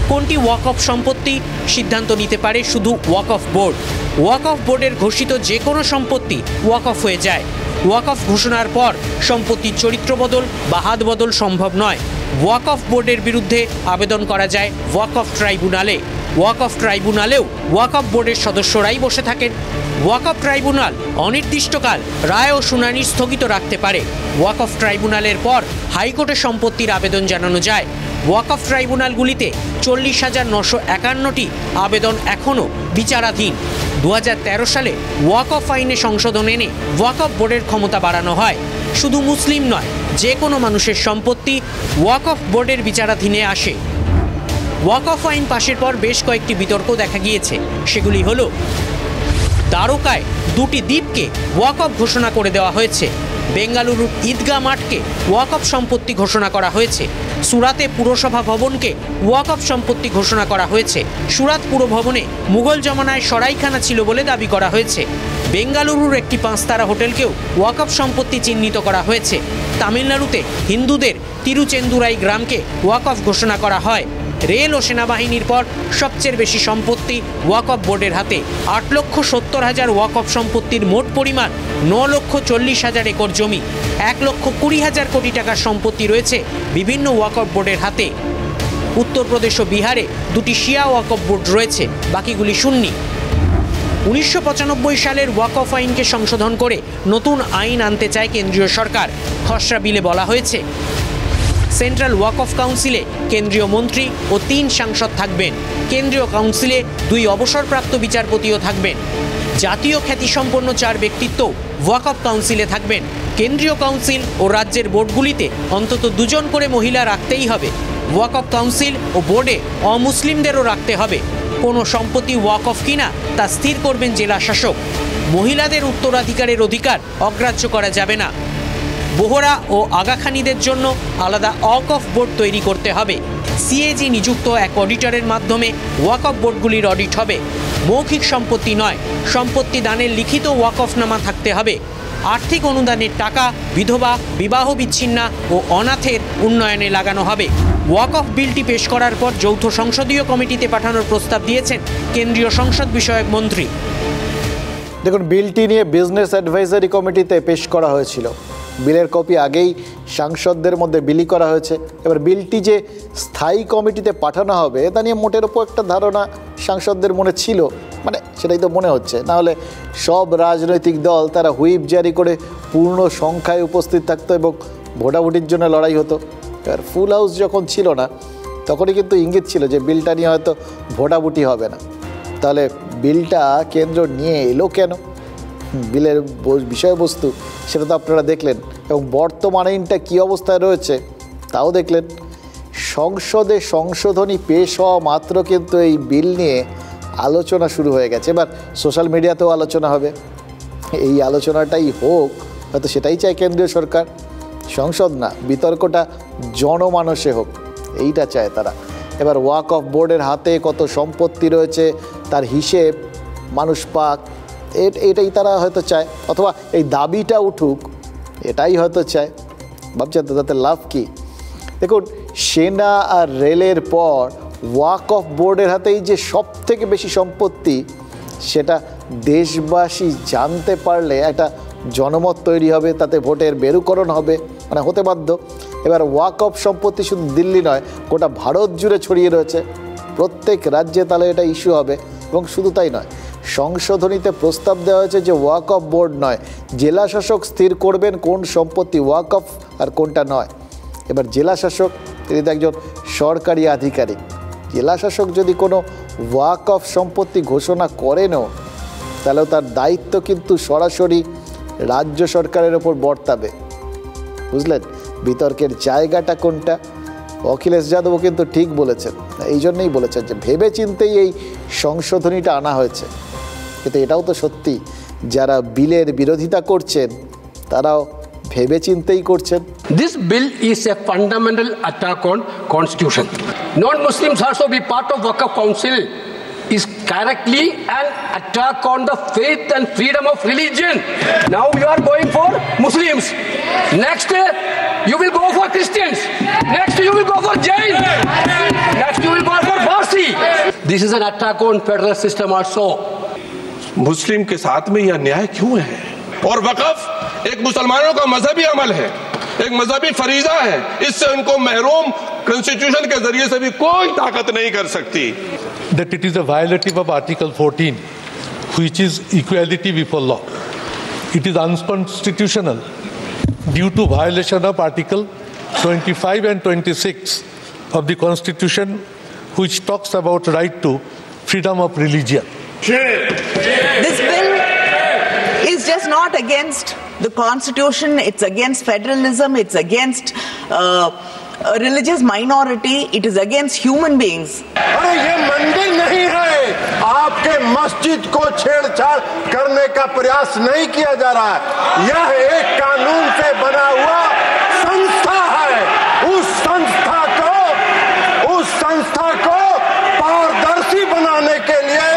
কোনটি ওয়াকফ সম্পত্তি সিদ্ধান্ত নিতে পারে শুধু ওয়াকফ বোর্ড। ওয়াকফ বোর্ডের ঘোষিত যে কোনো সম্পত্তি ওয়াকফ হয়ে যায়। ওয়াকফ ঘোষণার পর সম্পত্তির চরিত্র বদল বা হাত বদল সম্ভব নয়। ওয়াকফ বোর্ডের বিরুদ্ধে আবেদন করা যায় ওয়াকফ ট্রাইব্যুনালে। ওয়াকফ ট্রাইব্যুনালেও ওয়াকফ বোর্ডের সদস্যরাই বসে থাকেন। ওয়াকফ ট্রাইব্যুনাল অনির্দিষ্টকাল রায় ও শুনানি স্থগিত রাখতে পারে। ওয়াকফ ট্রাইব্যুনালের পর হাইকোর্টে সম্পত্তির আবেদন জানানো যায়। ওয়াকফ ট্রাইব্যুনালগুলিতে 40,951টি আবেদন এখনও বিচারাধীন। 2013 সালে ওয়াকফ আইনে সংশোধন এনে ওয়াকফ বোর্ডের ক্ষমতা বাড়ানো হয়। শুধু মুসলিম নয়, যে কোনো মানুষের সম্পত্তি ওয়াকফ বোর্ডের বিচারাধীনে আসে। ওয়াকফ আইন পাশের পর বেশ কয়েকটি বিতর্ক দেখা গিয়েছে। সেগুলি হলো, দ্বারকায় 2টি দ্বীপকে ওয়াকফ ঘোষণা করে দেওয়া হয়েছে। বেঙ্গালুরুর ঈদগাহ মাঠকে ওয়াকফ সম্পত্তি ঘোষণা করা হয়েছে। সুরাতে পুরসভা ভবনকে ওয়াকফ সম্পত্তি ঘোষণা করা হয়েছে। সুরাত পুর ভবনে মুঘল জমানায় সরাইখানা ছিল বলে দাবি করা হয়েছে। বেঙ্গালুরুর একটি 5 তারা হোটেলকেও ওয়াকফ সম্পত্তি চিহ্নিত করা হয়েছে। তামিলনাড়ুতে হিন্দুদের তিরুচেন্দুরাই গ্রামকে ওয়াকফ ঘোষণা করা হয়। রেল ও সেনাবাহিনীর পর সবচেয়ে বেশি সম্পত্তি ওয়াকফ বোর্ডের হাতে। 8,70,000 ওয়াকফ সম্পত্তির মোট পরিমাণ 9,40,000 একর জমি। 1,20,000 কোটি টাকার সম্পত্তি রয়েছে বিভিন্ন ওয়াকফ বোর্ডের হাতে। উত্তরপ্রদেশ ও বিহারে 2টি শিয়া ওয়াকফ বোর্ড রয়েছে, বাকিগুলি সুন্নি। 1995 সালের ওয়াকফ আইনকে সংশোধন করে নতুন আইন আনতে চায় কেন্দ্রীয় সরকার। খসড়া বিলে বলা হয়েছে, সেন্ট্রাল ওয়াকফ কাউন্সিলে কেন্দ্রীয় মন্ত্রী ও 3 সাংসদ থাকবেন। কেন্দ্রীয় কাউন্সিলে 2 অবসরপ্রাপ্ত বিচারপতিও থাকবেন। জাতীয় খ্যাতিসম্পন্ন 4 ব্যক্তিত্ব ওয়াকফ কাউন্সিলে থাকবেন। কেন্দ্রীয় কাউন্সিল ও রাজ্যের বোর্ডগুলিতে অন্তত 2 জন করে মহিলা রাখতেই হবে। ওয়াকফ কাউন্সিল ও বোর্ডে অমুসলিমদেরও রাখতে হবে। কোনো সম্পত্তি ওয়াকফ কিনা তা স্থির করবেন জেলা শাসক। মহিলাদের উত্তরাধিকারের অধিকার অগ্রাহ্য করা যাবে না। बोहरा और आगाखानीদের জন্য আলাদা ওয়াকফ বোর্ড তৈরি করতে হবে। সিএজি নিযুক্ত এক অডিটরের মাধ্যমে ওয়াকফ বোর্ডগুলির অডিট হবে। মৌখিক সম্পত্তি নয়, সম্পত্তি দানের লিখিত ওয়াকফনামা থাকতে হবে। আর্থিক অনুদানের টাকা বিধবা, বিবাহ বিচ্ছিন্না ও অনাথের উন্নয়নে লাগানো হবে। ওয়াকফ বিলটি পেশ করার পর যৌথ সংসদীয় কমিটিতে পাঠানোর প্রস্তাব দিয়েছেন কেন্দ্রীয় সংসদ বিষয়ক মন্ত্রী। দেখুন, বিলটি নিয়ে বিজনেস অ্যাডভাইজারি কমিটিতে পেশ করা হয়েছিল। বিলের কপি আগেই সাংসদদের মধ্যে বিলি করা হয়েছে। এবার বিলটি যে স্থায়ী কমিটিতে পাঠানো হবে তা নিয়ে মোটের ওপর একটা ধারণা সাংসদদের মনে ছিল, মানে সেটাই তো মনে হচ্ছে। নাহলে সব রাজনৈতিক দল তারা হুইপ জারি করে পূর্ণ সংখ্যায় উপস্থিত থাকতো এবং ভোটাভুটির জন্য লড়াই হতো। এবার ফুল হাউস যখন ছিল না তখনই কিন্তু ইঙ্গিত ছিল যে বিলটা নিয়ে হয়তো ভোটাভুটি হবে না। তাহলে বিলটা কেন্দ্র নিয়ে এলো কেন? বিলের বিষয়বস্তু সেটা তো আপনারা দেখলেন, এবং বর্তমান আইনটা কী অবস্থায় রয়েছে তাও দেখলেন। সংসদে সংশোধনী পেশ হওয়া মাত্র কিন্তু এই বিল নিয়ে আলোচনা শুরু হয়ে গেছে। এবার সোশ্যাল মিডিয়াতেও আলোচনা হবে। এই আলোচনাটাই হোক, হয়তো সেটাই চায় কেন্দ্রীয় সরকার। সংসদ না, বিতর্কটা জনমানসে হোক, এইটা চায় তারা। এবার ওয়াকফ বোর্ডের হাতে কত সম্পত্তি রয়েছে তার হিসেব মানুষ পাক, এটাই তারা হয়তো চায়, অথবা এই দাবিটা উঠুক এটাই হয়তো চায়। ভাবছেন তো তাতে লাভ কি? দেখুন, সেনা আর রেলের পর ওয়াকফ বোর্ডের হাতেই যে সবথেকে বেশি সম্পত্তি সেটা দেশবাসী জানতে পারলে একটা জনমত তৈরি হবে, তাতে ভোটের মেরুকরণ হবে, মানে হতে বাধ্য। এবার ওয়াকফ সম্পত্তি শুধু দিল্লি নয়, গোটা ভারত জুড়ে ছড়িয়ে রয়েছে। প্রত্যেক রাজ্যে তাহলে এটা ইস্যু হবে। এবং শুধু তাই নয়, সংশোধনীতে প্রস্তাব দেওয়া হয়েছে যে ওয়াকফ বোর্ড নয়, জেলা শাসক স্থির করবেন কোন সম্পত্তি ওয়াকফ আর কোনটা নয়। এবার জেলা শাসক, তিনি তো একজন সরকারি আধিকারিক। জেলা শাসক যদি কোনো ওয়াকফ সম্পত্তি ঘোষণা করেনও তাহলেও তার দায়িত্ব কিন্তু সরাসরি রাজ্য সরকারের ওপর বর্তাবে। বুঝলেন বিতর্কের জায়গাটা কোনটা? অখিলেশ যাদবও কিন্তু ঠিক বলেছেন, এই জন্যই বলেছেন যে ভেবে চিন্তেই এই সংশোধনীটা আনা হয়েছে। কিন্তু এটাও তো সত্যি, যারা বিলের বিরোধিতা করছেন তারাও ভেবে চিন্তেই করছেন। This bill is a fundamental attack on constitution. Non-Muslims also be part of Waqf Council is correctly an attack on the faith and freedom of religion. Now you are going for Muslims. Next, you will go for Christians. Next, you will go for Jain. Next, you will go for Parsi. This is an attack on federal system also. मुस्लिम के साथ में यह अन्याय क्यों है? और वक़फ़ एक मुसलमानों का मजहबी अमल है, एक मजहबी फरीजा है, इससे उनको महरूम कॉन्स्टिट्यूशन के जरिए से भी कोई ताकत नहीं कर सकती। That it is a violative of Article 14, which is equality before law. It is unconstitutional due to violation of Article 25 and 26 of the Constitution, which talks about right to freedom of religion. This bill is just not against the Constitution, it's against federalism, it's against a religious minority, it is against human beings. अरे ये मंदिर नहीं है, आपके मस्जिद को छेड़छाड़ करने का प्रयास नहीं किया जा रहा है। यह एक कानून से बना हुआ संस्था है। उस संस्था को पारदर्शी बनाने के लिए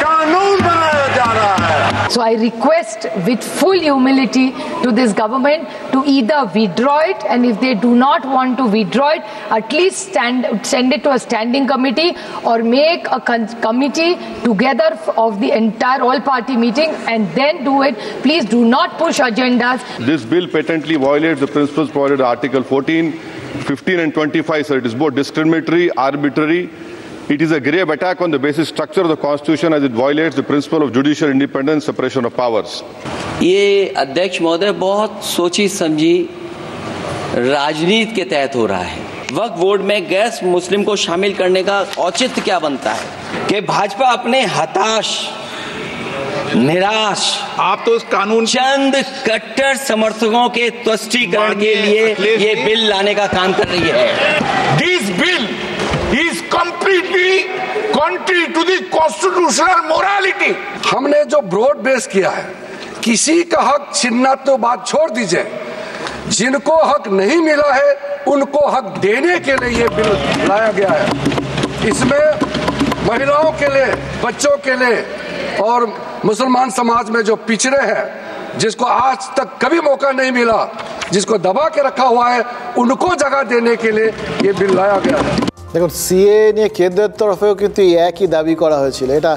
कानून बनाया जा रहा है। So I request with full humility to this government to either withdraw it, and if they do not want to withdraw it, at least send it to a standing committee or make a committee together of the entire all-party meeting and then do it. Please do not push agendas. This bill patently violates the principles provided in Article 14, 15 and 25, sir. It is both discriminatory, arbitrary. It is a grave attack on the basic structure of the Constitution as it violates the principle of judicial independence, separation of powers. ये अध्यक्ष महोदय बहुत सोची समझी राजनीति के तहत हो रहा है। वक्फ बोर्ड में गैर मुस्लिम को शामिल करने का औचित्य क्या बनता है कि भाजपा अपने हताश, निराश, आप तो उस कानून चंद कट्टर समर्थकों के तुष्टीकरण के लिए ये बिल लाने का काम कर रही है। This bill is completely contrary to the constitutional morality. हमने जो ब्रॉड बेस किया है, किसी का हक छीनना तो बात छोड़ दीजिए, जिनको हक नहीं मिला है उनको हक देने के लिए ये बिल लाया गया है। इसमें महिलाओं के लिए, बच्चों के लिए और मुसलमान समाज में जो पिछड़े हैं, जिसको आज तक कभी मौका नहीं मिला, जिसको दबा के रखा हुआ है, उनको जगह देने के लिए ये बिल लाया गया है। দেখুন, সিএ নিয়ে কেন্দ্রের তরফেও কিন্তু একই দাবি করা হয়েছিল। এটা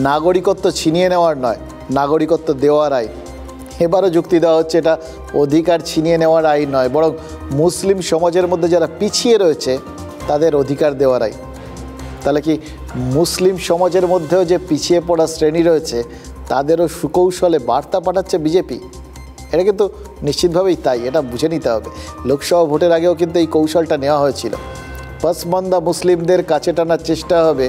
নাগরিকত্ব ছিনিয়ে নেওয়ার নয়, নাগরিকত্ব দেওয়ার আইন। এবারও যুক্তি দেওয়া হচ্ছে এটা অধিকার ছিনিয়ে নেওয়ার আইন নয়, বরং মুসলিম সমাজের মধ্যে যারা পিছিয়ে রয়েছে তাদের অধিকার দেওয়ার আইন। তাহলে কি মুসলিম সমাজের মধ্যেও যে পিছিয়ে পড়া শ্রেণী রয়েছে তাদেরও সুকৌশলে বার্তা পাঠাচ্ছে বিজেপি? এটা কিন্তু নিশ্চিতভাবেই তাই, এটা বুঝে নিতে হবে। লোকসভা ভোটের আগেও কিন্তু এই কৌশলটা নেওয়া হয়েছিল। পসমান্দা মুসলিমদের কাছে টানার চেষ্টা হবে,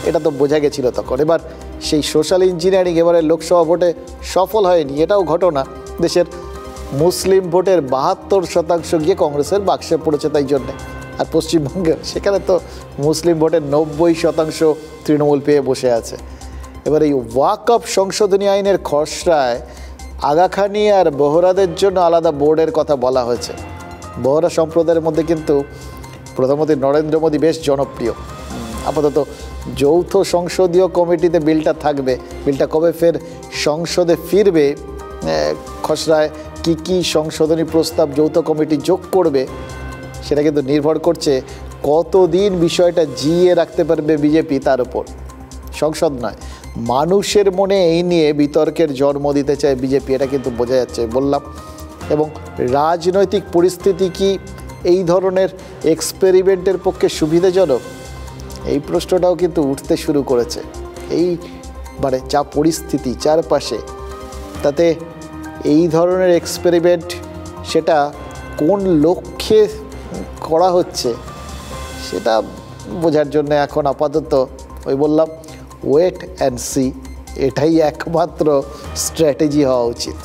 এটা তো বোঝা গেছিল তখন। এবার সেই সোশ্যাল ইঞ্জিনিয়ারিং এবারে লোকসভা ভোটে সফল হয়নি, এটাও ঘটনা। দেশের মুসলিম ভোটের 72% গিয়ে কংগ্রেসের বাক্সে পড়েছে তাই জন্যে। আর পশ্চিমবঙ্গে সেখানে তো মুসলিম ভোটের 90% তৃণমূল পেয়ে বসে আছে। এবার এই ওয়াকফ সংশোধনী আইনের খসড়ায় আগাখানি আর বোহরাদের জন্য আলাদা বোর্ডের কথা বলা হয়েছে। বোহরা সম্প্রদায়ের মধ্যে কিন্তু প্রধানমন্ত্রী নরেন্দ্র মোদী বেশ জনপ্রিয়। আপাতত যৌথ সংসদীয় কমিটিতে বিলটা থাকবে। বিলটা কবে ফের সংসদে ফিরবে, খসড়ায় কি কি সংশোধনী প্রস্তাব যৌথ কমিটি যোগ করবে সেটা কিন্তু নির্ভর করছে কতদিন বিষয়টা জিইয়ে রাখতে পারবে বিজেপি তার উপর। সংসদ নয়, মানুষের মনে এই নিয়ে বিতর্কের জন্ম দিতে চায় বিজেপি, এটা কিন্তু বোঝা যাচ্ছে বললাম। এবং রাজনৈতিক পরিস্থিতি কি এই ধরনের এক্সপেরিমেন্টের পক্ষে সুবিধাজনক, এই প্রশ্নটাও কিন্তু উঠতে শুরু করেছে। এইবারে যা পরিস্থিতি চারপাশে, তাতে এই ধরনের এক্সপেরিমেন্ট সেটা কোন লক্ষ্যে করা হচ্ছে সেটা বোঝার জন্য এখন আপাতত ওই বললাম ওয়েট অ্যান্ড সি, এটাই একমাত্র স্ট্র্যাটেজি হওয়া উচিত।